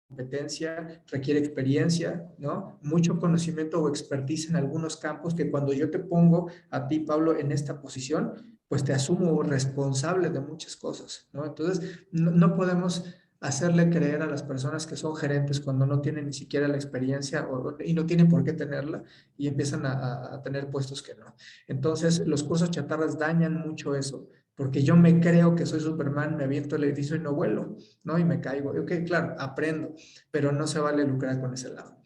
competencia, requiere experiencia, ¿no? Mucho conocimiento o expertise en algunos campos que cuando yo te pongo a ti, Pablo, en esta posición, pues te asumo responsable de muchas cosas, ¿no? Entonces, no podemos hacerle creer a las personas que son gerentes cuando no tienen ni siquiera la experiencia y no tienen por qué tenerla y empiezan a tener puestos que no. Entonces, los cursos chatarras dañan mucho eso, porque yo me creo que soy Superman, me aviento el edificio y no vuelo, ¿no? Y me caigo. Ok, claro, aprendo, pero no se vale lucrar con ese lado.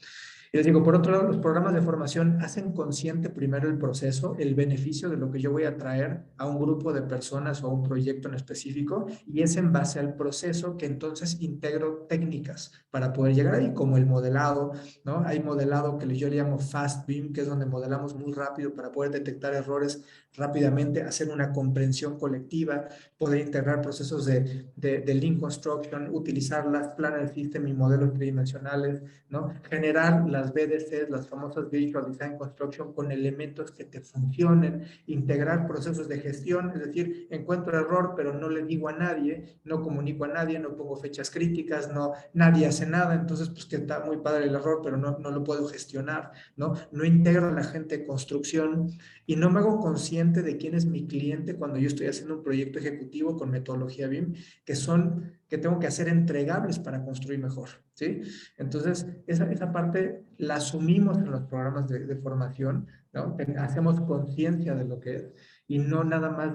Y les digo, por otro lado, los programas de formación hacen consciente primero el proceso, el beneficio de lo que yo voy a traer a un grupo de personas o a un proyecto en específico, y es en base al proceso que entonces integro técnicas para poder llegar ahí, como el modelado, ¿no? Hay modelado que yo le llamo Fast BIM, que es donde modelamos muy rápido para poder detectar errores rápidamente, hacer una comprensión colectiva, poder integrar procesos de Lean Construction, utilizar las Planner System y modelos tridimensionales, ¿no? Generar las BDCs, las famosas Visual Design Construction, con elementos que te funcionen, integrar procesos de gestión, es decir, encuentro error, pero no le digo a nadie, no comunico a nadie, no pongo fechas críticas, nadie hace nada, entonces pues que está muy padre el error, pero no lo puedo gestionar, ¿no? No integro a la gente de construcción y no me hago consciente de quién es mi cliente cuando yo estoy haciendo un proyecto ejecutivo con metodología BIM, que tengo que hacer entregables para construir mejor, ¿sí? Entonces, esa parte la asumimos en los programas de formación, ¿no? Hacemos conciencia de lo que es y no nada más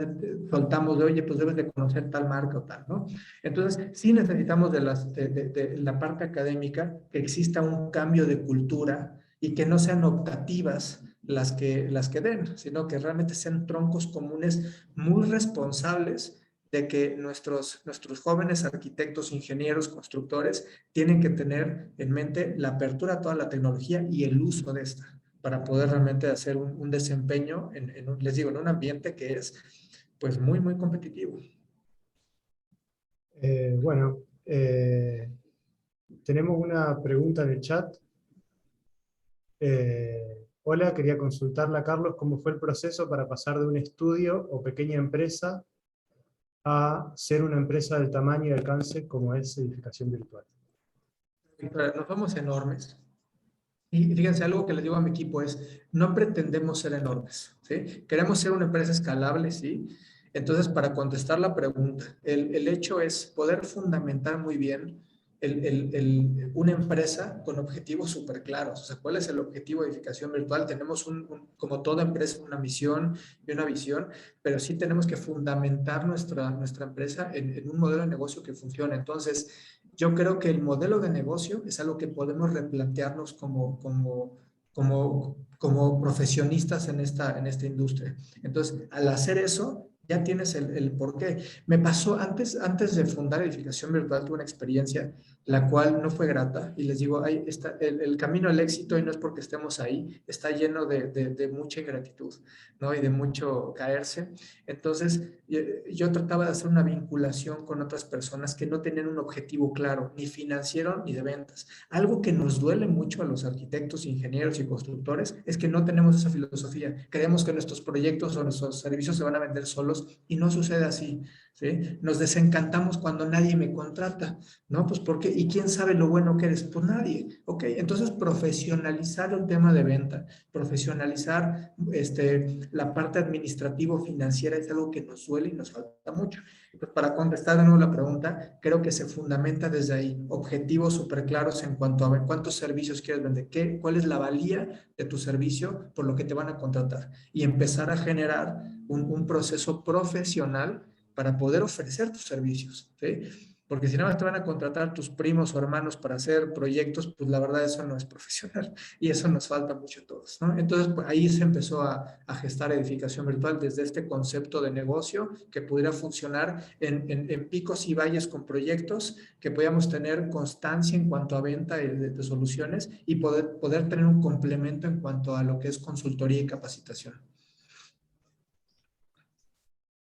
soltamos de, oye, pues debes de conocer tal marca o tal, ¿no? Entonces, sí necesitamos de la parte académica que exista un cambio de cultura y que no sean optativas las que den, sino que realmente sean troncos comunes muy responsables de que nuestros jóvenes arquitectos, ingenieros, constructores, tienen que tener en mente la apertura a toda la tecnología y el uso de esta, para poder realmente hacer un desempeño, les digo, en un ambiente que es pues muy, muy competitivo. Bueno, tenemos una pregunta en el chat. Hola, quería consultarle a Carlos cómo fue el proceso para pasar de un estudio o pequeña empresa a ser una empresa del tamaño y alcance como es Edificación Virtual. No somos enormes. Y fíjense, algo que les digo a mi equipo es, no pretendemos ser enormes, ¿sí? Queremos ser una empresa escalable, ¿sí? Entonces, para contestar la pregunta, el hecho es poder fundamentar muy bien una empresa con objetivos súper claros. O sea, ¿cuál es el objetivo de Edificación Virtual? Tenemos, como toda empresa, una misión y una visión, pero sí tenemos que fundamentar nuestra empresa en un modelo de negocio que funcione. Entonces, yo creo que el modelo de negocio es algo que podemos replantearnos como profesionistas en esta industria. Entonces, al hacer eso, ya tienes el por qué. Me pasó antes de fundar Edificación Virtual, tuve una experiencia la cual no fue grata, y les digo, ahí está, el camino al éxito, y no es porque estemos ahí, está lleno de mucha ingratitud, ¿no? Y de mucho caerse. Entonces, yo trataba de hacer una vinculación con otras personas que no tenían un objetivo claro, ni financiero ni de ventas. Algo que nos duele mucho a los arquitectos, ingenieros y constructores es que no tenemos esa filosofía. Creemos que nuestros proyectos o nuestros servicios se van a vender solos y no sucede así, ¿sí? Nos desencantamos cuando nadie me contrata, ¿no? Pues ¿por qué? ¿Y quién sabe lo bueno que eres? Pues nadie, ¿ok? Entonces profesionalizar el tema de venta, profesionalizar la parte administrativo-financiera es algo que nos duele y nos falta mucho. Pues para contestar de nuevo la pregunta, creo que se fundamenta desde ahí, objetivos súper claros en cuanto a ver cuántos servicios quieres vender, cuál es la valía de tu servicio por lo que te van a contratar y empezar a generar un proceso profesional para poder ofrecer tus servicios, ¿sí? Porque si nada más te van a contratar tus primos o hermanos para hacer proyectos, pues la verdad eso no es profesional y eso nos falta mucho a todos, ¿no? Entonces pues, ahí se empezó a gestar edificación virtual desde este concepto de negocio que pudiera funcionar en picos y valles con proyectos, que podamos tener constancia en cuanto a venta de soluciones y poder tener un complemento en cuanto a lo que es consultoría y capacitación.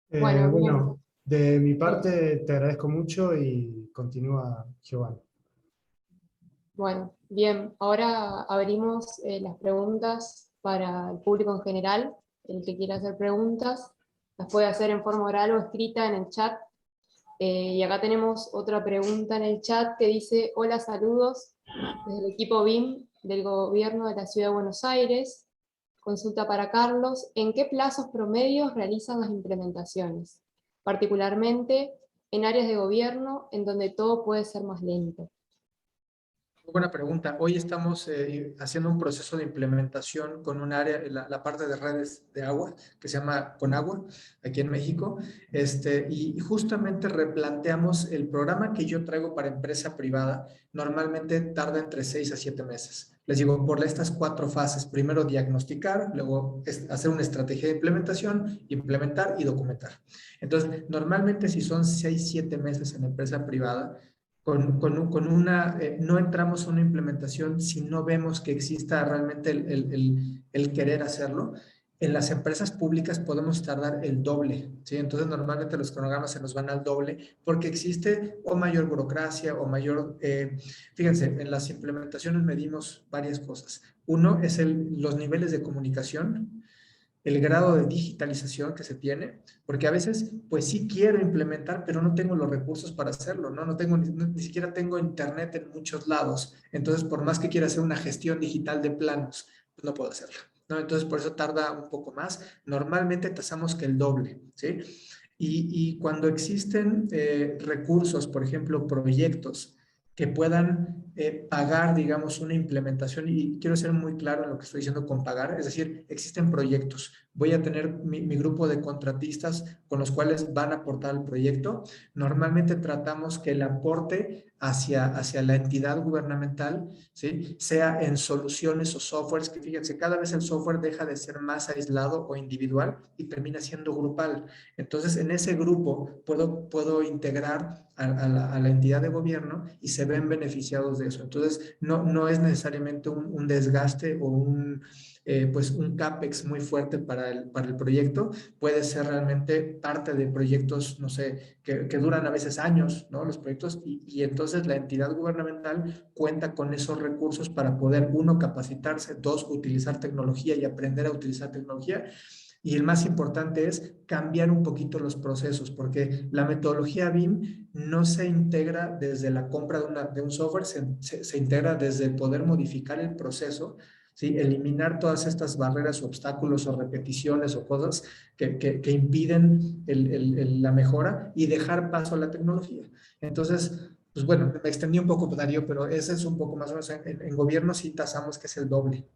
Bueno, bien. Bueno, de mi parte te agradezco mucho y continúa Giovanni. Bueno, bien. Ahora abrimos las preguntas para el público en general. El que quiera hacer preguntas las puede hacer en forma oral o escrita en el chat. Y acá tenemos otra pregunta en el chat que dice: hola, saludos desde el equipo BIM del gobierno de la Ciudad de Buenos Aires. Consulta para Carlos: ¿en qué plazos promedios realizan las implementaciones? Particularmente en áreas de gobierno en donde todo puede ser más lento. Muy buena pregunta. Hoy estamos haciendo un proceso de implementación con un área, la parte de redes de agua, que se llama Conagua, aquí en México, y justamente replanteamos el programa que yo traigo para empresa privada. Normalmente tarda entre 6 a 7 meses. Les digo, por estas 4 fases: primero diagnosticar, luego hacer una estrategia de implementación, implementar y documentar. Entonces, normalmente si son 6, 7 meses en empresa privada, no entramos a una implementación si no vemos que exista realmente el querer hacerlo. En las empresas públicas podemos tardar el doble, ¿sí? Entonces normalmente los cronogramas se nos van al doble porque existe o mayor burocracia o mayor... fíjense, en las implementaciones medimos varias cosas. Uno es los niveles de comunicación, el grado de digitalización que se tiene, porque a veces, pues sí quiero implementar, pero no tengo los recursos para hacerlo, ¿no? Ni siquiera tengo internet en muchos lados. Entonces, por más que quiera hacer una gestión digital de planos, pues no puedo hacerlo, ¿no? Entonces, por eso tarda un poco más. Normalmente tasamos que el doble, ¿sí? Y cuando existen recursos, por ejemplo, proyectos que puedan pagar, digamos, una implementación, y quiero ser muy claro en lo que estoy diciendo con pagar, es decir, existen proyectos. Voy a tener mi grupo de contratistas con los cuales van a aportar al proyecto. Normalmente tratamos que el aporte hacia la entidad gubernamental, ¿sí?, sea en soluciones o softwares, que fíjense, cada vez el software deja de ser más aislado o individual y termina siendo grupal. Entonces, en ese grupo puedo integrar a la entidad de gobierno y se ven beneficiados de eso. Entonces, no es necesariamente un desgaste o pues un CAPEX muy fuerte para el proyecto. Puede ser realmente parte de proyectos, no sé, que duran a veces años, ¿no? Los proyectos, y entonces la entidad gubernamental cuenta con esos recursos para poder, 1, capacitarse, 2, utilizar tecnología y aprender a utilizar tecnología. Y el más importante es cambiar un poquito los procesos, porque la metodología BIM no se integra desde la compra de un software, se integra desde el poder modificar el proceso, ¿sí? Eliminar todas estas barreras, obstáculos o repeticiones o cosas que impiden la mejora y dejar paso a la tecnología. Entonces, pues bueno, me extendí un poco, Darío, pero ese es un poco más o menos. En gobierno sí tasamos que es el doble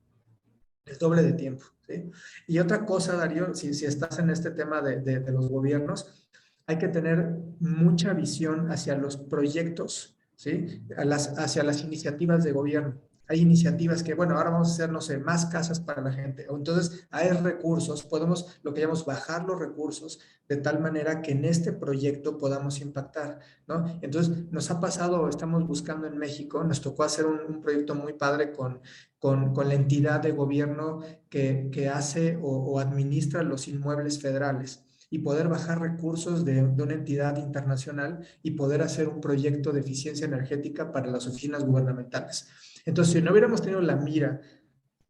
de tiempo, ¿sí? Y otra cosa, Darío, si estás en este tema de los gobiernos, hay que tener mucha visión hacia los proyectos, ¿sí? Hacia las iniciativas de gobierno. Hay iniciativas que, bueno, ahora vamos a hacer, no sé, más casas para la gente. Entonces, hay recursos, podemos, lo que llamamos, bajar los recursos de tal manera que en este proyecto podamos impactar, ¿no? Entonces, nos ha pasado, estamos buscando en México, nos tocó hacer un proyecto muy padre con la entidad de gobierno que hace o administra los inmuebles federales, y poder bajar recursos de una entidad internacional y poder hacer un proyecto de eficiencia energética para las oficinas gubernamentales. Entonces, si no hubiéramos tenido la mira,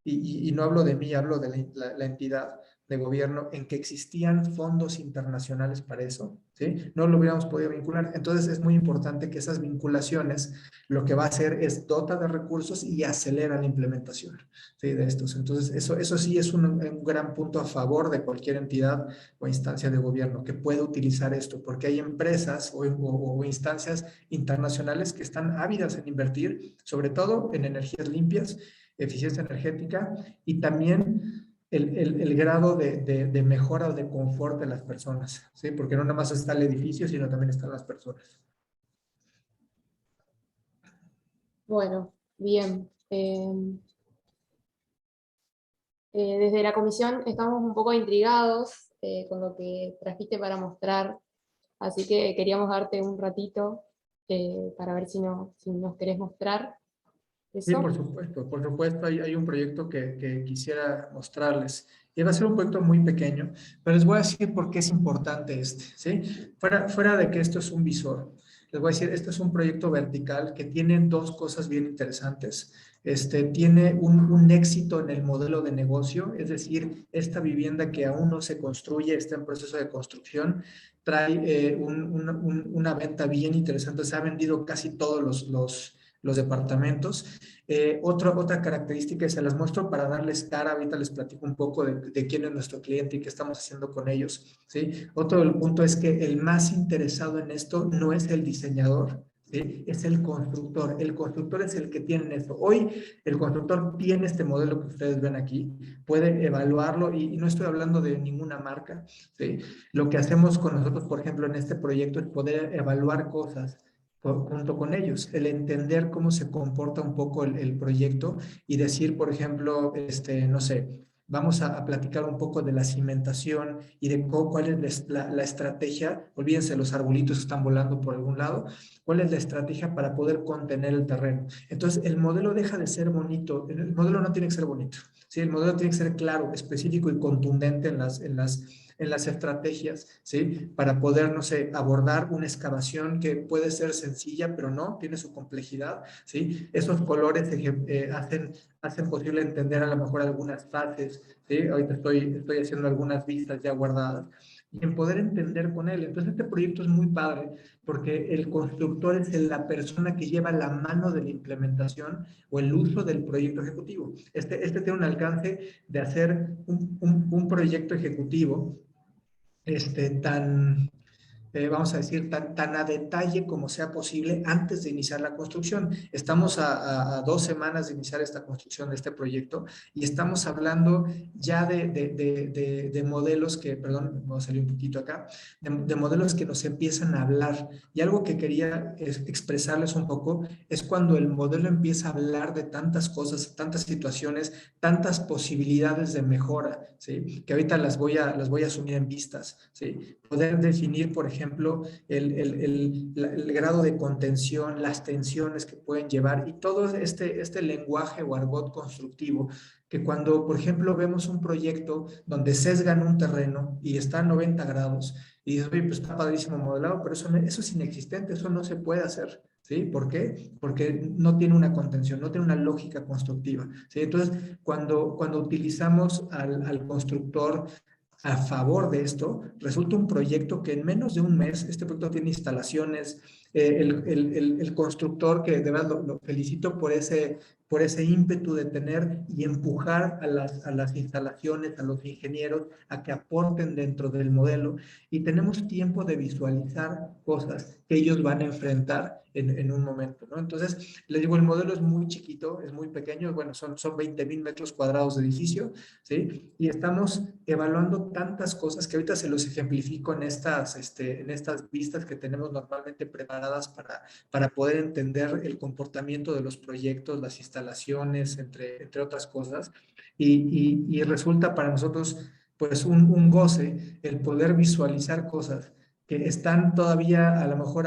y no hablo de mí, hablo de la entidad, de gobierno en que existían fondos internacionales para eso, ¿sí? No lo hubiéramos podido vincular. Entonces es muy importante que esas vinculaciones lo que va a hacer es dota de recursos y acelera la implementación, ¿sí? De estos. Entonces eso sí es un gran punto a favor de cualquier entidad o instancia de gobierno que pueda utilizar esto, porque hay empresas o instancias internacionales que están ávidas en invertir, sobre todo en energías limpias, eficiencia energética y también el grado de mejora o de confort de las personas, ¿sí? Porque no nada más está el edificio, sino también están las personas. Bueno, bien. Desde la comisión estamos un poco intrigados con lo que trajiste para mostrar, así que queríamos darte un ratito para ver si nos querés mostrar Sí, eso. por supuesto, hay un proyecto que quisiera mostrarles. Y va a ser un proyecto muy pequeño, pero les voy a decir por qué es importante este, ¿sí? Fuera de que esto es un visor, les voy a decir, este es un proyecto vertical que tiene dos cosas bien interesantes. Tiene un éxito en el modelo de negocio, es decir, esta vivienda que aún no se construye, está en proceso de construcción, trae una venta bien interesante. Se ha vendido casi todos los departamentos. Otra característica, y se las muestro para darles cara, ahorita les platico un poco de quién es nuestro cliente y qué estamos haciendo con ellos, ¿sí? Otro punto es que el más interesado en esto no es el diseñador, ¿sí? Es el constructor. El constructor es el que tiene esto. Hoy el constructor tiene este modelo que ustedes ven aquí, puede evaluarlo y no estoy hablando de ninguna marca, ¿sí? Lo que hacemos con nosotros, por ejemplo, en este proyecto es poder evaluar cosas junto con ellos, el entender cómo se comporta un poco el proyecto y decir, por ejemplo, no sé, vamos a platicar un poco de la cimentación y de cuál es la estrategia, olvídense los arbolitos que están volando por algún lado, cuál es la estrategia para poder contener el terreno. Entonces, el modelo deja de ser bonito, el modelo no tiene que ser bonito, ¿sí? El modelo tiene que ser claro, específico y contundente en las estrategias, ¿sí? Para poder, no sé, abordar una excavación que puede ser sencilla, pero no, tiene su complejidad, ¿sí? Esos colores hacen posible entender a lo mejor algunas fases, ¿sí? Ahorita estoy haciendo algunas vistas ya guardadas y en poder entender con él. Entonces, este proyecto es muy padre porque el constructor es la persona que lleva la mano de la implementación o el uso del proyecto ejecutivo. Este tiene un alcance de hacer un proyecto ejecutivo tan, vamos a decir, tan a detalle como sea posible antes de iniciar la construcción. Estamos a 2 semanas de iniciar esta construcción de este proyecto y estamos hablando ya de modelos que, perdón, vamos a salir un poquito acá, de modelos que nos empiezan a hablar. Y algo que quería expresarles un poco es cuando el modelo empieza a hablar de tantas cosas, tantas situaciones, tantas posibilidades de mejora, ¿sí? Que ahorita las voy a asumir en vistas, ¿sí? Poder definir, por ejemplo, el grado de contención, las tensiones que pueden llevar y todo este lenguaje o argot constructivo que cuando, por ejemplo, vemos un proyecto donde sesgan un terreno y está a 90 grados y dices, oye, pues está padrísimo modelado, pero eso es inexistente, eso no se puede hacer, ¿sí? ¿Por qué? Porque no tiene una contención, no tiene una lógica constructiva, ¿sí? Entonces, cuando utilizamos al constructor a favor de esto, resulta un proyecto que en menos de un mes, este proyecto tiene instalaciones, el constructor, que de verdad lo felicito por ese ímpetu de tener y empujar a las instalaciones, a los ingenieros, a que aporten dentro del modelo, y tenemos tiempo de visualizar cosas que ellos van a enfrentar en un momento, ¿no? Entonces, les digo, el modelo es muy chiquito, es muy pequeño, bueno, son 20,000 metros cuadrados de edificio, ¿sí? Y estamos evaluando tantas cosas que ahorita se los ejemplifico en estas vistas que tenemos normalmente preparadas para poder entender el comportamiento de los proyectos, las instalaciones, entre otras cosas. Y resulta para nosotros pues un goce el poder visualizar cosas que están todavía a lo mejor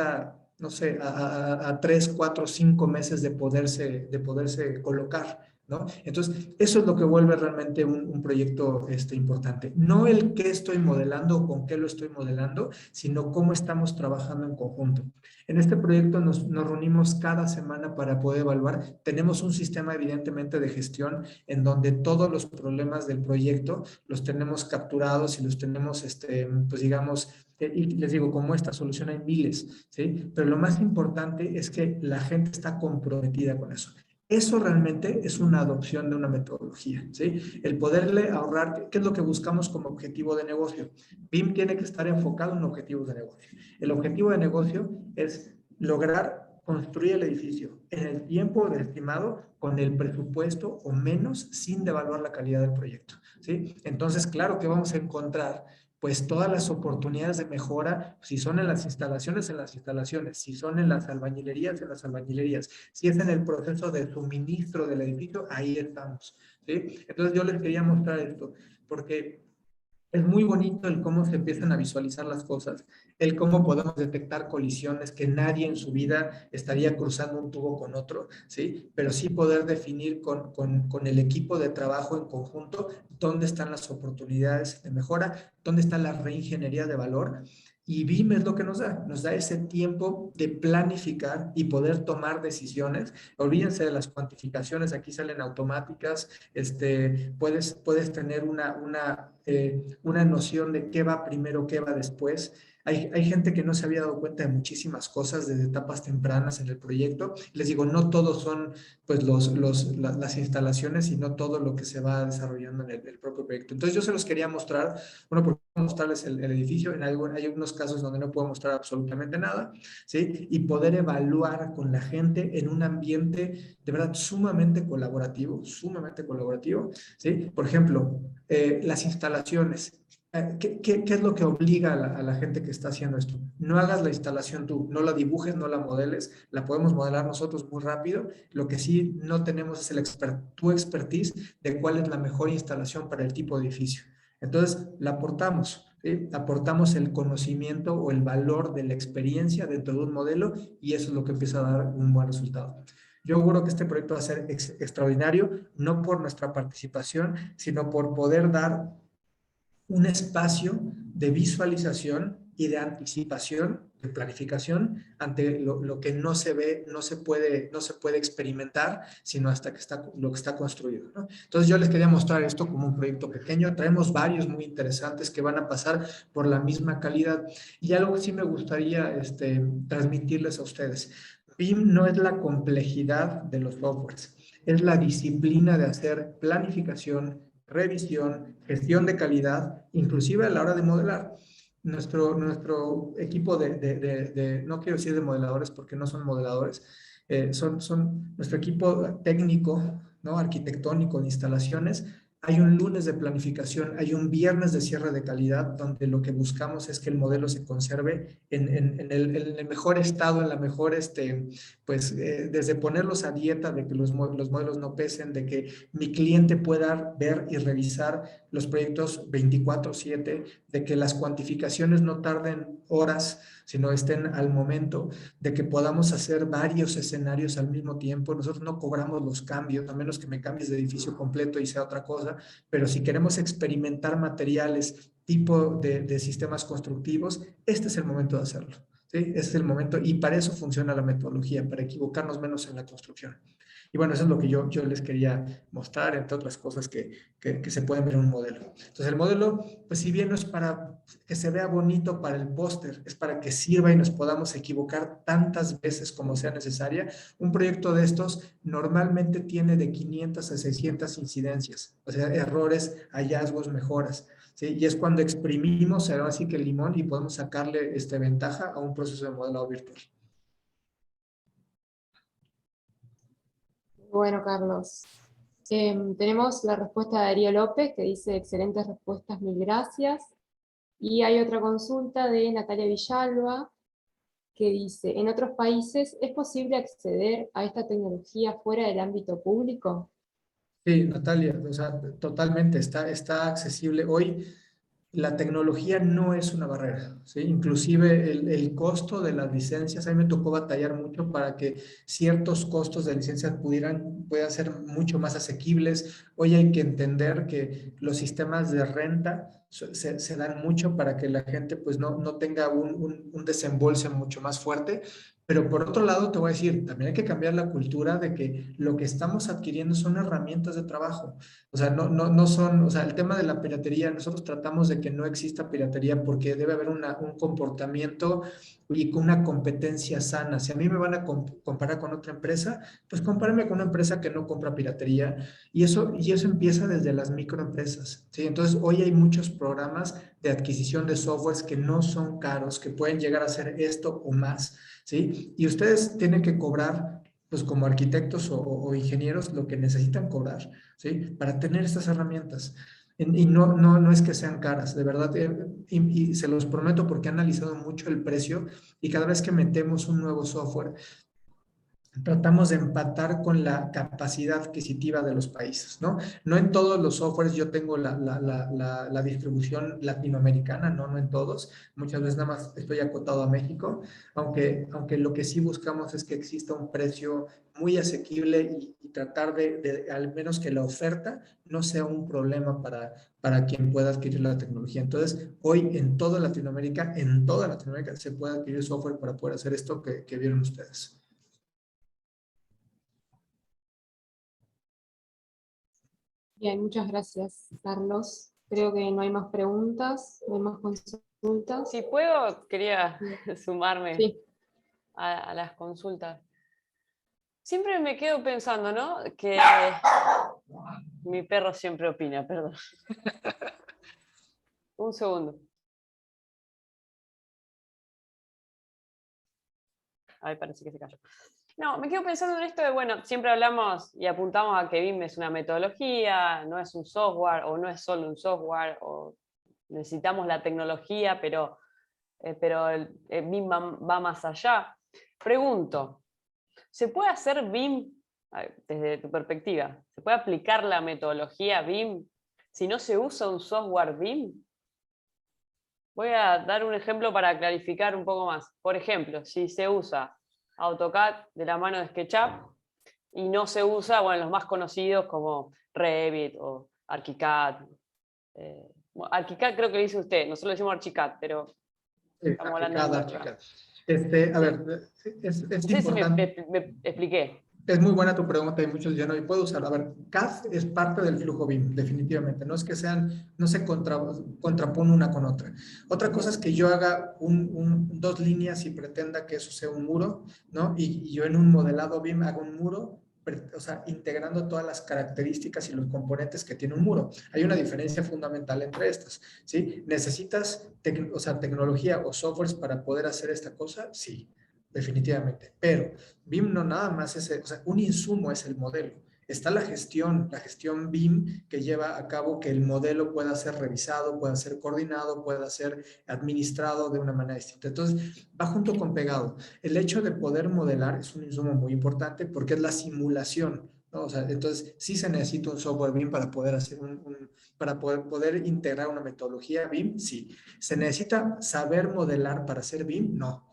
no sé, a 3, 4, 5 meses de poderse colocar, ¿no? Entonces, eso es lo que vuelve realmente un proyecto importante. No el qué estoy modelando o con qué lo estoy modelando, sino cómo estamos trabajando en conjunto. En este proyecto nos reunimos cada semana para poder evaluar. Tenemos un sistema evidentemente de gestión en donde todos los problemas del proyecto los tenemos capturados y los tenemos, pues digamos, y les digo, como esta solución hay miles, ¿sí? Pero lo más importante es que la gente está comprometida con eso. Eso realmente es una adopción de una metodología, ¿sí? El poderle ahorrar, ¿qué es lo que buscamos como objetivo de negocio? BIM tiene que estar enfocado en objetivos de negocio. El objetivo de negocio es lograr construir el edificio en el tiempo estimado con el presupuesto o menos sin devaluar la calidad del proyecto, ¿sí? Entonces, claro que vamos a encontrar pues todas las oportunidades de mejora, si son en las instalaciones, si son en las albañilerías, si es en el proceso de suministro del edificio, ahí estamos, ¿sí? Entonces yo les quería mostrar esto, porque es muy bonito el cómo se empiezan a visualizar las cosas, el cómo podemos detectar colisiones que nadie en su vida estaría cruzando un tubo con otro, ¿sí? Pero sí poder definir con el equipo de trabajo en conjunto dónde están las oportunidades de mejora, dónde está la reingeniería de valor. Y BIM es lo que nos da ese tiempo de planificar y poder tomar decisiones. Olvídense de las cuantificaciones, aquí salen automáticas, puedes tener una noción de qué va primero, qué va después. Hay gente que no se había dado cuenta de muchísimas cosas desde etapas tempranas en el proyecto. Les digo, no todos son pues las instalaciones, sino todo lo que se va desarrollando en el propio proyecto. Entonces yo se los quería mostrar, bueno, porque mostrarles el edificio, hay algunos casos donde no puedo mostrar absolutamente nada, ¿sí? Y poder evaluar con la gente en un ambiente de verdad sumamente colaborativo, ¿sí? Por ejemplo, las instalaciones. ¿Qué es lo que obliga a la gente que está haciendo esto? No hagas la instalación tú, no la dibujes, no la modeles, la podemos modelar nosotros muy rápido. Lo que sí no tenemos es tu expertise de cuál es la mejor instalación para el tipo de edificio. Entonces, la aportamos, ¿sí? Aportamos el conocimiento o el valor de la experiencia dentro de un modelo y eso es lo que empieza a dar un buen resultado. Yo auguro que este proyecto va a ser extraordinario, no por nuestra participación, sino por poder dar un espacio de visualización y de anticipación, de planificación ante lo que no se ve, no se puede experimentar, sino hasta lo que está construido, ¿no? Entonces yo les quería mostrar esto como un proyecto pequeño. Traemos varios muy interesantes que van a pasar por la misma calidad. Y algo que sí me gustaría transmitirles a ustedes. BIM no es la complejidad de los softwares, es la disciplina de hacer planificación, revisión, gestión de calidad, inclusive a la hora de modelar. Nuestro equipo no quiero decir de modeladores porque no son modeladores, son nuestro equipo técnico, ¿no? Arquitectónico de instalaciones. Hay un lunes de planificación, hay un viernes de cierre de calidad, donde lo que buscamos es que el modelo se conserve en el mejor estado, en la mejor, desde ponerlos a dieta, de que los modelos no pesen, de que mi cliente pueda ver y revisar los proyectos 24/7, de que las cuantificaciones no tarden horas, sino estén al momento, de que podamos hacer varios escenarios al mismo tiempo. Nosotros no cobramos los cambios, a menos que me cambies de edificio completo y sea otra cosa, pero si queremos experimentar materiales tipo de sistemas constructivos, este es el momento de hacerlo, ¿sí? Este es el momento y para eso funciona la metodología, para equivocarnos menos en la construcción. Y bueno, eso es lo que yo les quería mostrar, entre otras cosas que se pueden ver en un modelo. Entonces, el modelo, pues si bien no es para que se vea bonito para el póster, es para que sirva y nos podamos equivocar tantas veces como sea necesaria. Un proyecto de estos normalmente tiene de 500 a 600 incidencias, o sea, errores, hallazgos, mejoras, ¿sí? Y es cuando exprimimos, así que el limón, y podemos sacarle ventaja a un proceso de modelado virtual. Bueno, Carlos. Tenemos la respuesta de Darío López, que dice: excelentes respuestas, mil gracias. Y hay otra consulta de Natalia Villalba, que dice: ¿en otros países es posible acceder a esta tecnología fuera del ámbito público? Sí, Natalia, o sea, totalmente, está accesible. Hoy la tecnología no es una barrera, ¿sí? Inclusive el costo de las licencias, a mí me tocó batallar mucho para que ciertos costos de licencias puedan ser mucho más asequibles. Hoy hay que entender que los sistemas de renta se dan mucho para que la gente pues no tenga un desembolso mucho más fuerte. Pero por otro lado, te voy a decir, también hay que cambiar la cultura de que lo que estamos adquiriendo son herramientas de trabajo. O sea, no son, o sea, el tema de la piratería, nosotros tratamos de que no exista piratería porque debe haber un comportamiento y con una competencia sana. Si a mí me van a comparar con otra empresa, pues compárenme con una empresa que no compra piratería y eso empieza desde las microempresas, ¿sí? Entonces, hoy hay muchos programas de adquisición de softwares que no son caros, que pueden llegar a ser esto o más, ¿sí? Y ustedes tienen que cobrar, pues como arquitectos o ingenieros, lo que necesitan cobrar, ¿sí? Para tener estas herramientas. Y no es que sean caras, de verdad, y se los prometo porque he analizado mucho el precio y cada vez que metemos un nuevo software, tratamos de empatar con la capacidad adquisitiva de los países, ¿no? No en todos los softwares yo tengo la distribución latinoamericana, no en todos. Muchas veces nada más estoy acotado a México, aunque lo que sí buscamos es que exista un precio muy asequible y tratar de al menos que la oferta no sea un problema para quien pueda adquirir la tecnología. Entonces, hoy en toda Latinoamérica se puede adquirir software para poder hacer esto que vieron ustedes. Bien, muchas gracias, Carlos. Creo que no hay más preguntas, no hay más consultas. Si puedo, quería sumarme Sí. a las consultas. Siempre me quedo pensando, ¿no? Que mi perro siempre opina, perdón. Un segundo. Ay, parece que se cayó. No, me quedo pensando en esto de, bueno, siempre hablamos y apuntamos a que BIM es una metodología, no es un software, o no es solo un software, o necesitamos la tecnología, pero el BIM va más allá. Pregunto, ¿se puede hacer BIM, desde tu perspectiva, se puede aplicar la metodología BIM si no se usa un software BIM? Voy a dar un ejemplo para clarificar un poco más. Por ejemplo, si se usa AutoCAD de la mano de SketchUp y no se usa, bueno, los más conocidos como Revit o ArchiCAD. Bueno, ArchiCAD creo que lo dice usted, nosotros le decimos ArchiCAD, pero estamos hablando de ArchiCAD. A sí. ver, es No sé importante. si me expliqué. Es muy buena tu pregunta y muchos ya no y puedo usar. A ver, CAD es parte del flujo BIM, definitivamente. No es que no se contrapone una con otra. Otra cosa es que yo haga dos líneas y pretenda que eso sea un muro, ¿no? Y yo en un modelado BIM hago un muro, o sea, integrando todas las características y los componentes que tiene un muro. Hay una diferencia fundamental entre estas, ¿sí? ¿Necesitas tecnología o softwares para poder hacer esta cosa? Sí, definitivamente. Pero BIM no nada más es, o sea, un insumo es el modelo. Está la gestión BIM que lleva a cabo que el modelo pueda ser revisado, pueda ser coordinado, pueda ser administrado de una manera distinta. Entonces, va junto con pegado. El hecho de poder modelar es un insumo muy importante porque es la simulación, ¿no? O sea, entonces sí se necesita un software BIM para poder hacer para poder integrar una metodología BIM, sí. ¿Se necesita saber modelar para hacer BIM? No.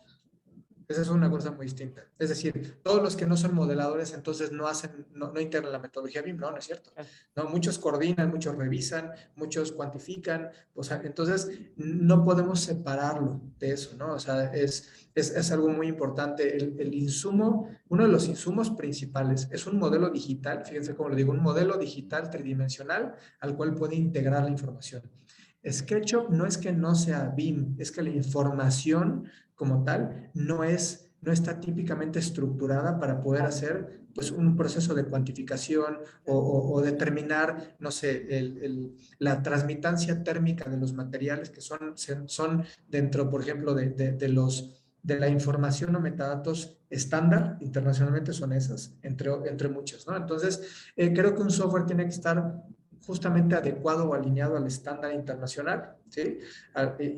Esa es una cosa muy distinta. Es decir, todos los que no son modeladores entonces no integran la metodología BIM, no es cierto. No, muchos coordinan, muchos revisan, muchos cuantifican, o sea, entonces no podemos separarlo de eso, ¿no? O sea, es algo muy importante. El insumo, uno de los insumos principales es un modelo digital, fíjense cómo lo digo, un modelo digital tridimensional al cual puede integrar la información. SketchUp no es que no sea BIM, es que la información como tal no está típicamente estructurada para poder hacer pues, un proceso de cuantificación o determinar, no sé, la transmitancia térmica de los materiales que son dentro, por ejemplo, de la información o metadatos estándar, internacionalmente son esas, entre muchas, ¿no? Entonces, creo que un software tiene que estar justamente adecuado o alineado al estándar internacional, ¿sí?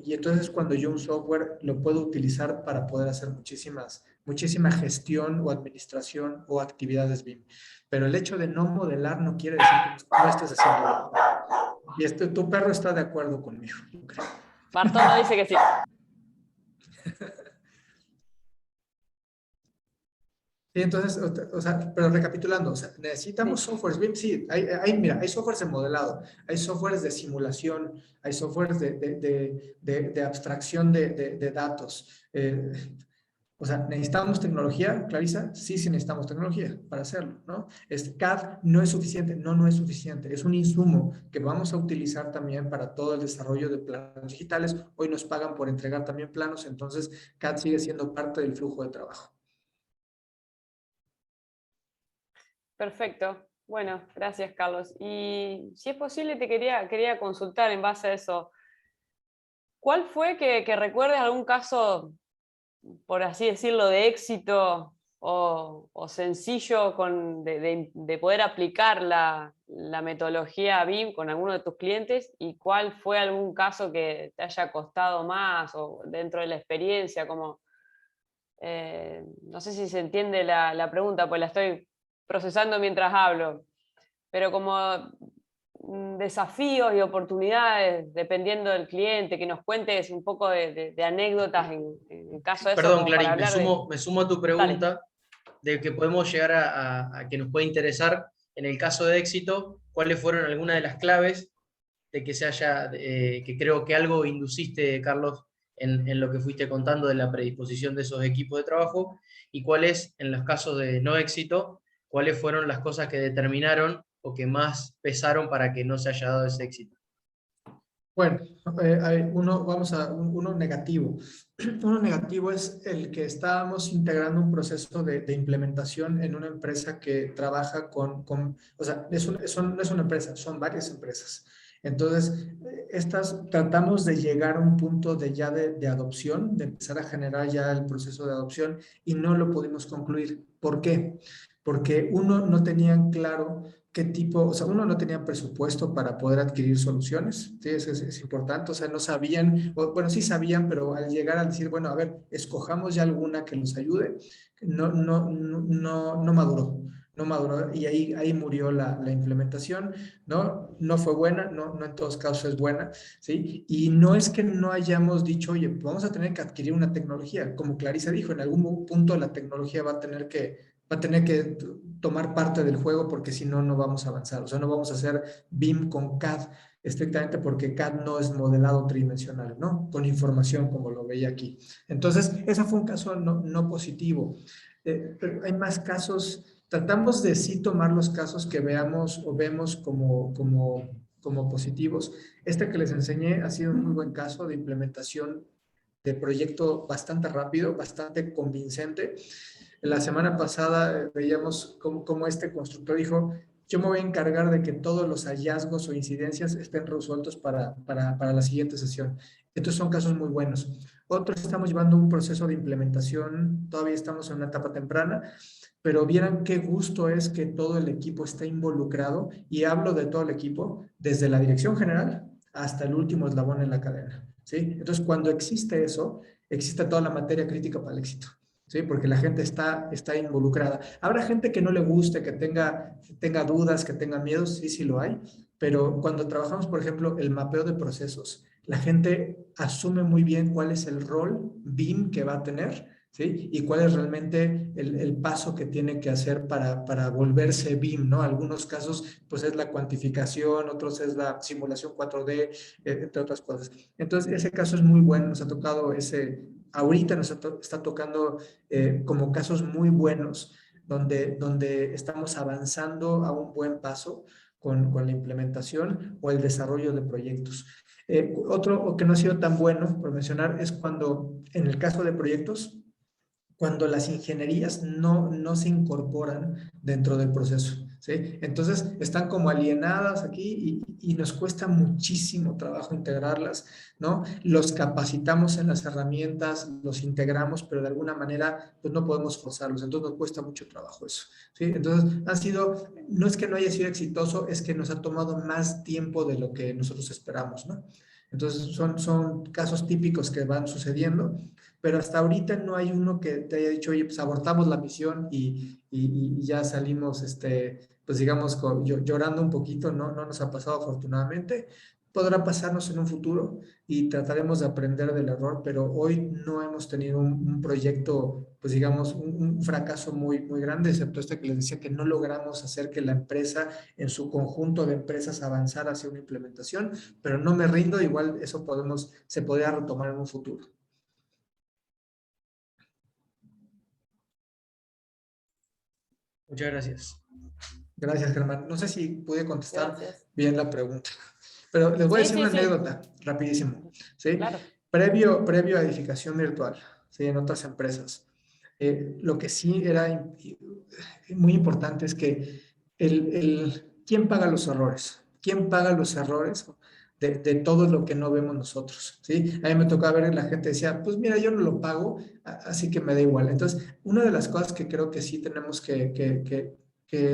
Y entonces cuando yo un software lo puedo utilizar para poder hacer muchísima gestión o administración o actividades BIM. Pero el hecho de no modelar no quiere decir que no estés haciendo Y tu perro está de acuerdo conmigo, yo creo. Bartolo dice que sí. Sí, entonces, o sea, pero recapitulando, o sea, necesitamos softwares BIM, sí, mira, hay softwares de modelado, hay softwares de simulación, hay softwares de abstracción de datos. O sea, ¿necesitamos tecnología, Clarisa? Sí, sí necesitamos tecnología para hacerlo, ¿no? CAD no es suficiente, no es suficiente, es un insumo que vamos a utilizar también para todo el desarrollo de planos digitales. Hoy nos pagan por entregar también planos, entonces CAD sigue siendo parte del flujo de trabajo. Perfecto. Bueno, gracias, Carlos. Y si es posible, te quería consultar en base a eso. ¿Cuál fue que recuerdes algún caso, por así decirlo, de éxito o sencillo de poder aplicar la metodología BIM con alguno de tus clientes? ¿Y cuál fue algún caso que te haya costado más o dentro de la experiencia? Como, no sé si se entiende la pregunta, pues la estoy procesando mientras hablo, pero como desafíos y oportunidades dependiendo del cliente, que nos cuentes un poco de anécdotas en caso de eso. Perdón, como para Clarín, hablar me sumo a tu pregunta de que podemos llegar a que nos puede interesar en el caso de éxito, cuáles fueron algunas de las claves de que se haya, que creo que algo induciste, Carlos, en lo que fuiste contando de la predisposición de esos equipos de trabajo, y cuáles, en los casos de no éxito, cuáles fueron las cosas que determinaron o que más pesaron para que no se haya dado ese éxito. Bueno, hay uno negativo. Uno negativo es el que estábamos integrando un proceso de implementación en una empresa que trabaja o sea, no es una empresa, son varias empresas. Entonces, tratamos de llegar a un punto de adopción, de empezar a generar ya el proceso de adopción y no lo pudimos concluir. ¿Por qué? Porque no tenían claro qué tipo, o sea, no tenía presupuesto para poder adquirir soluciones, ¿sí? Es importante, o sea, no sabían, bueno, sí sabían, pero al llegar a decir, bueno, a ver, escojamos ya alguna que nos ayude, no maduró, y ahí murió la implementación, ¿no? No fue buena, no en todos casos es buena, ¿sí? Y no es que no hayamos dicho, oye, vamos a tener que adquirir una tecnología, como Clarisa dijo, en algún punto la tecnología va a tener que tomar parte del juego porque si no, no vamos a avanzar. O sea, no vamos a hacer BIM con CAD estrictamente porque CAD no es modelado tridimensional, ¿no? Con información como lo veía aquí. Entonces, ese fue un caso no positivo. Pero hay más casos. Tratamos de sí tomar los casos que veamos o vemos como positivos. Este que les enseñé ha sido un muy buen caso de implementación de proyecto bastante rápido, bastante convincente. La semana pasada veíamos cómo este constructor dijo, yo me voy a encargar de que todos los hallazgos o incidencias estén resueltos para la siguiente sesión. Estos son casos muy buenos. Otros estamos llevando un proceso de implementación, todavía estamos en una etapa temprana, pero vieran qué gusto es que todo el equipo esté involucrado, y hablo de todo el equipo, desde la dirección general hasta el último eslabón en la cadena, ¿sí? Entonces, cuando existe eso, existe toda la materia crítica para el éxito. ¿Sí? Porque la gente está involucrada. Habrá gente que no le guste, que tenga dudas, que tenga miedos, sí lo hay, pero cuando trabajamos, por ejemplo, el mapeo de procesos, la gente asume muy bien cuál es el rol BIM que va a tener, ¿sí? Y cuál es realmente el paso que tiene que hacer para volverse BIM, ¿no? Algunos casos, pues es la cuantificación, otros es la simulación 4D, entre otras cosas. Entonces, ese caso es muy bueno, nos ha tocado ahorita nos está tocando como casos muy buenos, donde estamos avanzando a un buen paso con la implementación o el desarrollo de proyectos. Otro que no ha sido tan bueno, por mencionar, es cuando, en el caso de proyectos, cuando las ingenierías no se incorporan dentro del proceso, ¿sí? Entonces están como alienadas aquí y nos cuesta muchísimo trabajo integrarlas, ¿no? Los capacitamos en las herramientas, los integramos, pero de alguna manera pues no podemos forzarlos, entonces nos cuesta mucho trabajo eso, ¿sí? Entonces no es que no haya sido exitoso, es que nos ha tomado más tiempo de lo que nosotros esperamos, ¿no? Entonces son casos típicos que van sucediendo, pero hasta ahorita no hay uno que te haya dicho, oye, pues abortamos la misión y ya salimos pues digamos, llorando un poquito, no nos ha pasado afortunadamente. Podrá pasarnos en un futuro y trataremos de aprender del error, pero hoy no hemos tenido un proyecto, pues digamos, un fracaso muy grande, excepto este que les decía que no logramos hacer que la empresa en su conjunto de empresas avanzara hacia una implementación, pero no me rindo, igual eso se podría retomar en un futuro. Muchas gracias. Gracias, Germán. No sé si pude contestar Gracias. bien la pregunta, pero les voy a Sí, decir sí, una sí. anécdota, rapidísimo. ¿Sí? Claro. Previo a edificación virtual, ¿sí? En otras empresas, lo que sí era muy importante es que ¿quién paga los errores? ¿Quién paga los errores de todo lo que no vemos nosotros? ¿Sí? A mí me tocaba ver la gente decía, pues mira, yo no lo pago, así que me da igual. Entonces, una de las cosas que creo que sí tenemos que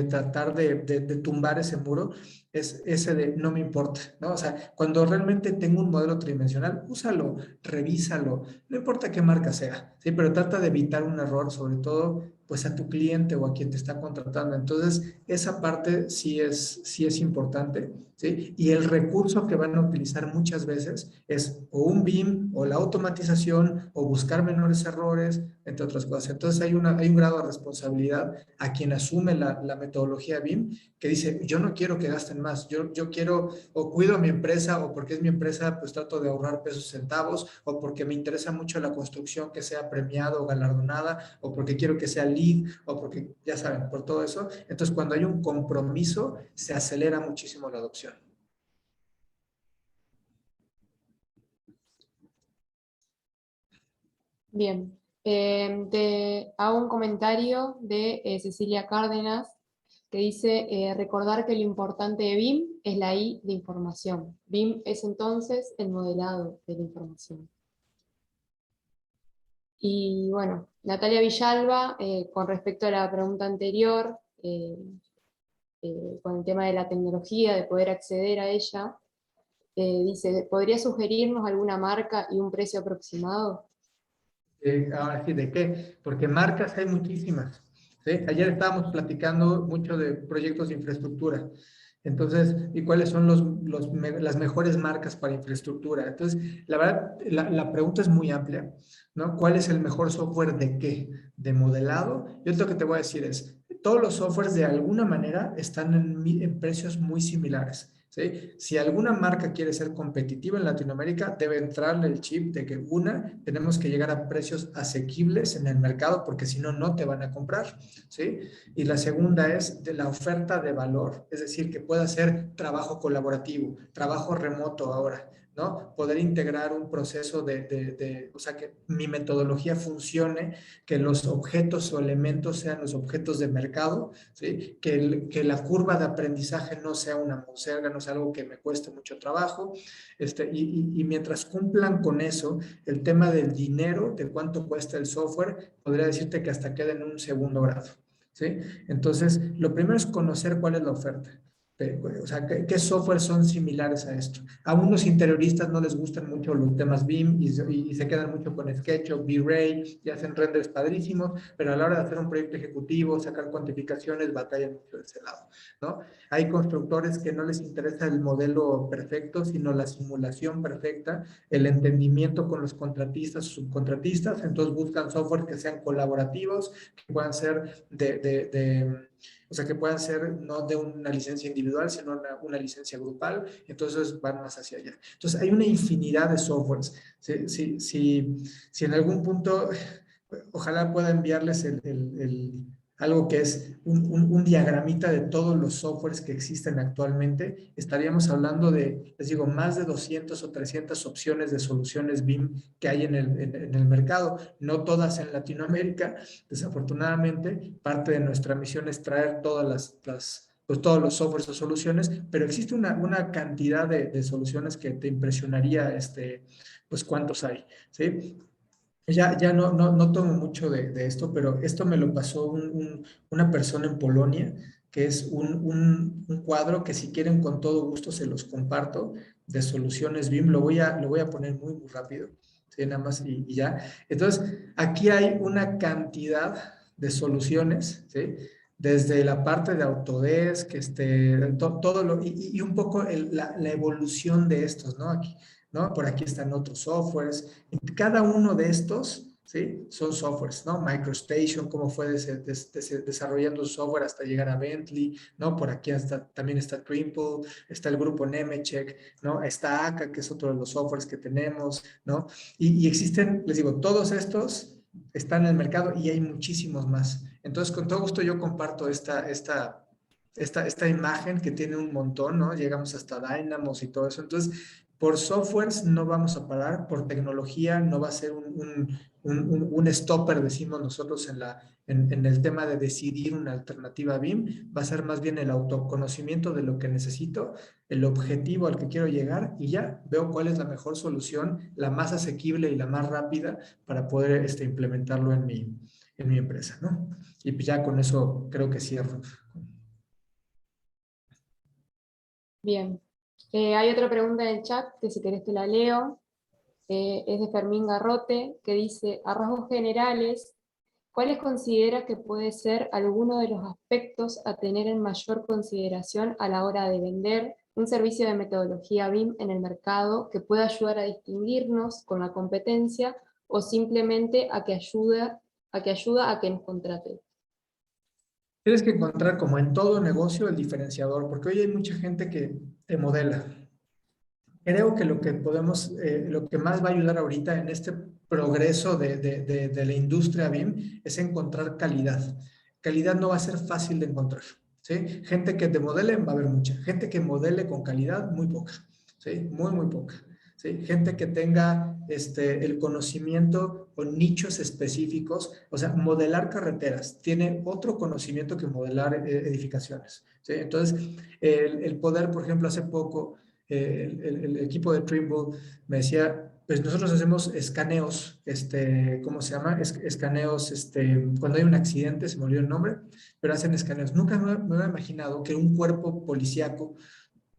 tratar de tumbar ese muro es ese de no me importa, ¿no? O sea, cuando realmente tengo un modelo tridimensional, úsalo, revísalo, no importa qué marca sea, ¿sí? Pero trata de evitar un error, sobre todo, pues a tu cliente o a quien te está contratando. Entonces, esa parte sí es importante, ¿sí? Y el recurso que van a utilizar muchas veces es o un BIM o la automatización o buscar menores errores, entre otras cosas. Entonces, hay un grado de responsabilidad a quien asume la metodología BIM que dice, yo no quiero que gasten más, yo quiero o cuido a mi empresa o porque es mi empresa, pues trato de ahorrar pesos centavos o porque me interesa mucho la construcción que sea premiada o galardonada o porque quiero que sea lead o porque, ya saben, por todo eso. Entonces, cuando hay un compromiso, se acelera muchísimo la adopción. Bien, te hago un comentario de Cecilia Cárdenas que dice recordar que lo importante de BIM es la I de información. BIM es entonces el modelado de la información. Y bueno, Natalia Villalba, con respecto a la pregunta anterior, con el tema de la tecnología, de poder acceder a ella, dice, ¿podría sugerirnos alguna marca y un precio aproximado? Ahora sí, ¿de qué? Porque marcas hay muchísimas, ¿sí? Ayer estábamos platicando mucho de proyectos de infraestructura. Entonces, ¿y cuáles son las mejores marcas para infraestructura? Entonces, la verdad, la pregunta es muy amplia, ¿no? ¿Cuál es el mejor software de qué? ¿De modelado? Yo lo que te voy a decir es, todos los softwares de alguna manera están en precios muy similares. ¿Sí? Si alguna marca quiere ser competitiva en Latinoamérica, debe entrarle el chip de que tenemos que llegar a precios asequibles en el mercado porque si no, no te van a comprar, ¿sí? Y la segunda es de la oferta de valor, es decir, que pueda ser trabajo colaborativo, trabajo remoto ahora, ¿no? Poder integrar un proceso o sea, que mi metodología funcione, que los objetos o elementos sean los objetos de mercado, ¿sí? Que la curva de aprendizaje no sea una monserga, no sea algo que me cueste mucho trabajo, y mientras cumplan con eso, el tema del dinero, de cuánto cuesta el software, podría decirte que hasta queda en un segundo grado, ¿sí? Entonces, lo primero es conocer cuál es la oferta. O sea, ¿qué software son similares a esto? A unos interioristas no les gustan mucho los temas BIM y se quedan mucho con SketchUp, V-Ray y hacen renders padrísimos, pero a la hora de hacer un proyecto ejecutivo, sacar cuantificaciones, batallan mucho de ese lado, ¿no? Hay constructores que no les interesa el modelo perfecto, sino la simulación perfecta, el entendimiento con los contratistas o subcontratistas, entonces buscan software que sean colaborativos, que puedan ser o sea, que puedan ser no de una licencia individual, sino una licencia grupal, entonces van más hacia allá. Entonces, hay una infinidad de softwares. Si en algún punto, ojalá pueda enviarles algo que es un diagramita de todos los softwares que existen actualmente, estaríamos hablando de, les digo, más de 200 o 300 opciones de soluciones BIM que hay en el mercado, no todas en Latinoamérica, desafortunadamente. Parte de nuestra misión es traer pues todos los softwares o soluciones, pero existe una cantidad de soluciones que te impresionaría, pues cuántos hay, ¿sí? Ya no tomo mucho de esto, pero esto me lo pasó una persona en Polonia, que es un cuadro que si quieren con todo gusto se los comparto, de soluciones BIM, lo voy a poner muy rápido, ¿sí? Nada más y ya. Entonces, aquí hay una cantidad de soluciones, ¿sí? desde la parte de Autodesk, y un poco la evolución de estos, ¿no? Aquí, ¿no? Por aquí están otros softwares. Y cada uno de estos, ¿sí? Son softwares, ¿no? MicroStation, cómo fue desarrollando su software hasta llegar a Bentley, ¿no? Por aquí también está Trimble, está el grupo Nemetschek, ¿no? Está ACA, que es otro de los softwares que tenemos, ¿no? Y existen, les digo, todos estos están en el mercado y hay muchísimos más. Entonces, con todo gusto yo comparto esta imagen que tiene un montón, ¿no? Llegamos hasta Dynamos y todo eso. Entonces, por softwares no vamos a parar, por tecnología no va a ser un stopper, decimos nosotros en el tema de decidir una alternativa a BIM, va a ser más bien el autoconocimiento de lo que necesito, el objetivo al que quiero llegar y ya veo cuál es la mejor solución, la más asequible y la más rápida para poder implementarlo en mi empresa, ¿no? Y pues ya con eso creo que cierro. Bien. Hay otra pregunta en el chat que si querés te la leo. Es de Fermín Garrote, que dice, a rasgos generales, ¿cuáles considera que puede ser alguno de los aspectos a tener en mayor consideración a la hora de vender un servicio de metodología BIM en el mercado que pueda ayudar a distinguirnos con la competencia o simplemente a que ayuda a que nos contraten? Tienes que encontrar, como en todo negocio, el diferenciador, porque hoy hay mucha gente que te modela. Creo que lo que más va a ayudar ahorita en este progreso de la industria BIM es encontrar calidad. Calidad no va a ser fácil de encontrar, ¿sí? Gente que te modele, va a haber mucha. Gente que modele con calidad, muy poca, ¿sí? Muy, muy poca. ¿Sí? Gente que tenga el conocimiento o nichos específicos, o sea, modelar carreteras, tiene otro conocimiento que modelar edificaciones, ¿sí? Entonces, el poder, por ejemplo, hace poco, el equipo de Trimble me decía, pues nosotros hacemos escaneos, ¿cómo se llama? Escaneos, cuando hay un accidente, se me olvidó el nombre, pero hacen escaneos. Nunca me había imaginado que un cuerpo policíaco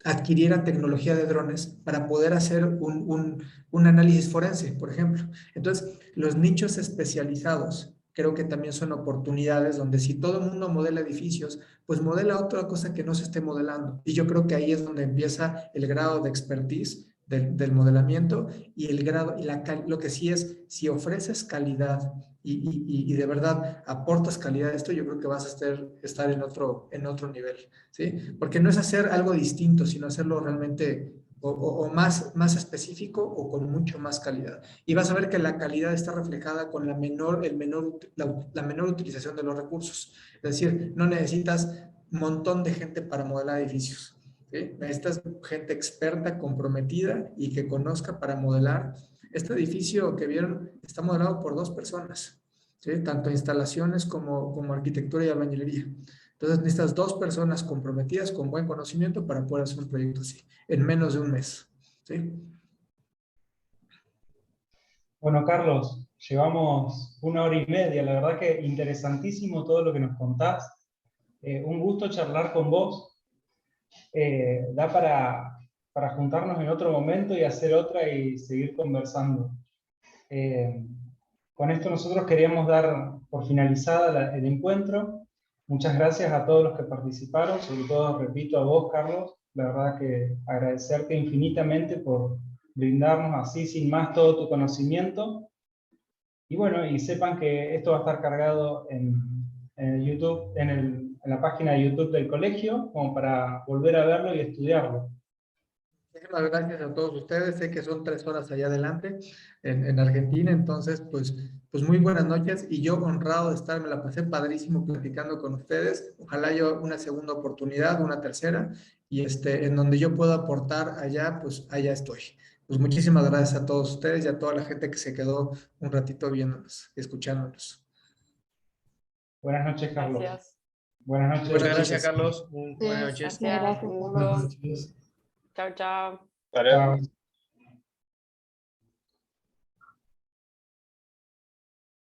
adquiriera tecnología de drones para poder hacer un análisis forense, por ejemplo. Entonces, los nichos especializados creo que también son oportunidades donde si todo el mundo modela edificios, pues modela otra cosa que no se esté modelando. Y yo creo que ahí es donde empieza el grado de expertise del modelamiento y el grado, lo que sí es, si ofreces calidad y de verdad aportas calidad a esto, yo creo que vas a estar en otro nivel, ¿sí? Porque no es hacer algo distinto, sino hacerlo realmente o más específico o con mucho más calidad. Y vas a ver que la calidad está reflejada con la menor utilización de los recursos. Es decir, no necesitas un montón de gente para modelar edificios, ¿sí? Necesitas gente experta, comprometida y que conozca para modelar. Este edificio que vieron está modelado por 2 personas, ¿sí? Tanto instalaciones como arquitectura y albañilería. Entonces necesitas 2 personas comprometidas con buen conocimiento para poder hacer un proyecto así, en menos de un mes, ¿sí? Bueno, Carlos, llevamos 1 hora y media, la verdad que interesantísimo todo lo que nos contás. Un gusto charlar con vos. Da para juntarnos en otro momento y hacer otra y seguir conversando. Con esto nosotros queríamos dar por finalizada el encuentro. Muchas gracias a todos los que participaron, sobre todo, repito, a vos, Carlos. La verdad que agradecerte infinitamente por brindarnos así, sin más, todo tu conocimiento. Y bueno, y sepan que esto va a estar cargado en YouTube, en la página de YouTube del colegio, como para volver a verlo y estudiarlo. Muchísimas gracias a todos ustedes. Sé que son 3 horas allá adelante en Argentina, entonces pues muy buenas noches y yo honrado de estar, me la pasé padrísimo platicando con ustedes. Ojalá yo una segunda oportunidad, una tercera y en donde yo pueda aportar allá, pues allá estoy. Pues muchísimas gracias a todos ustedes y a toda la gente que se quedó un ratito viéndonos, escuchándonos. Buenas noches, Carlos. Gracias. Buenas noches. Muchas gracias, Carlos. Buenas noches. Gracias. Gracias. Un Buenas gusto. noches. Chao, chao. Chao.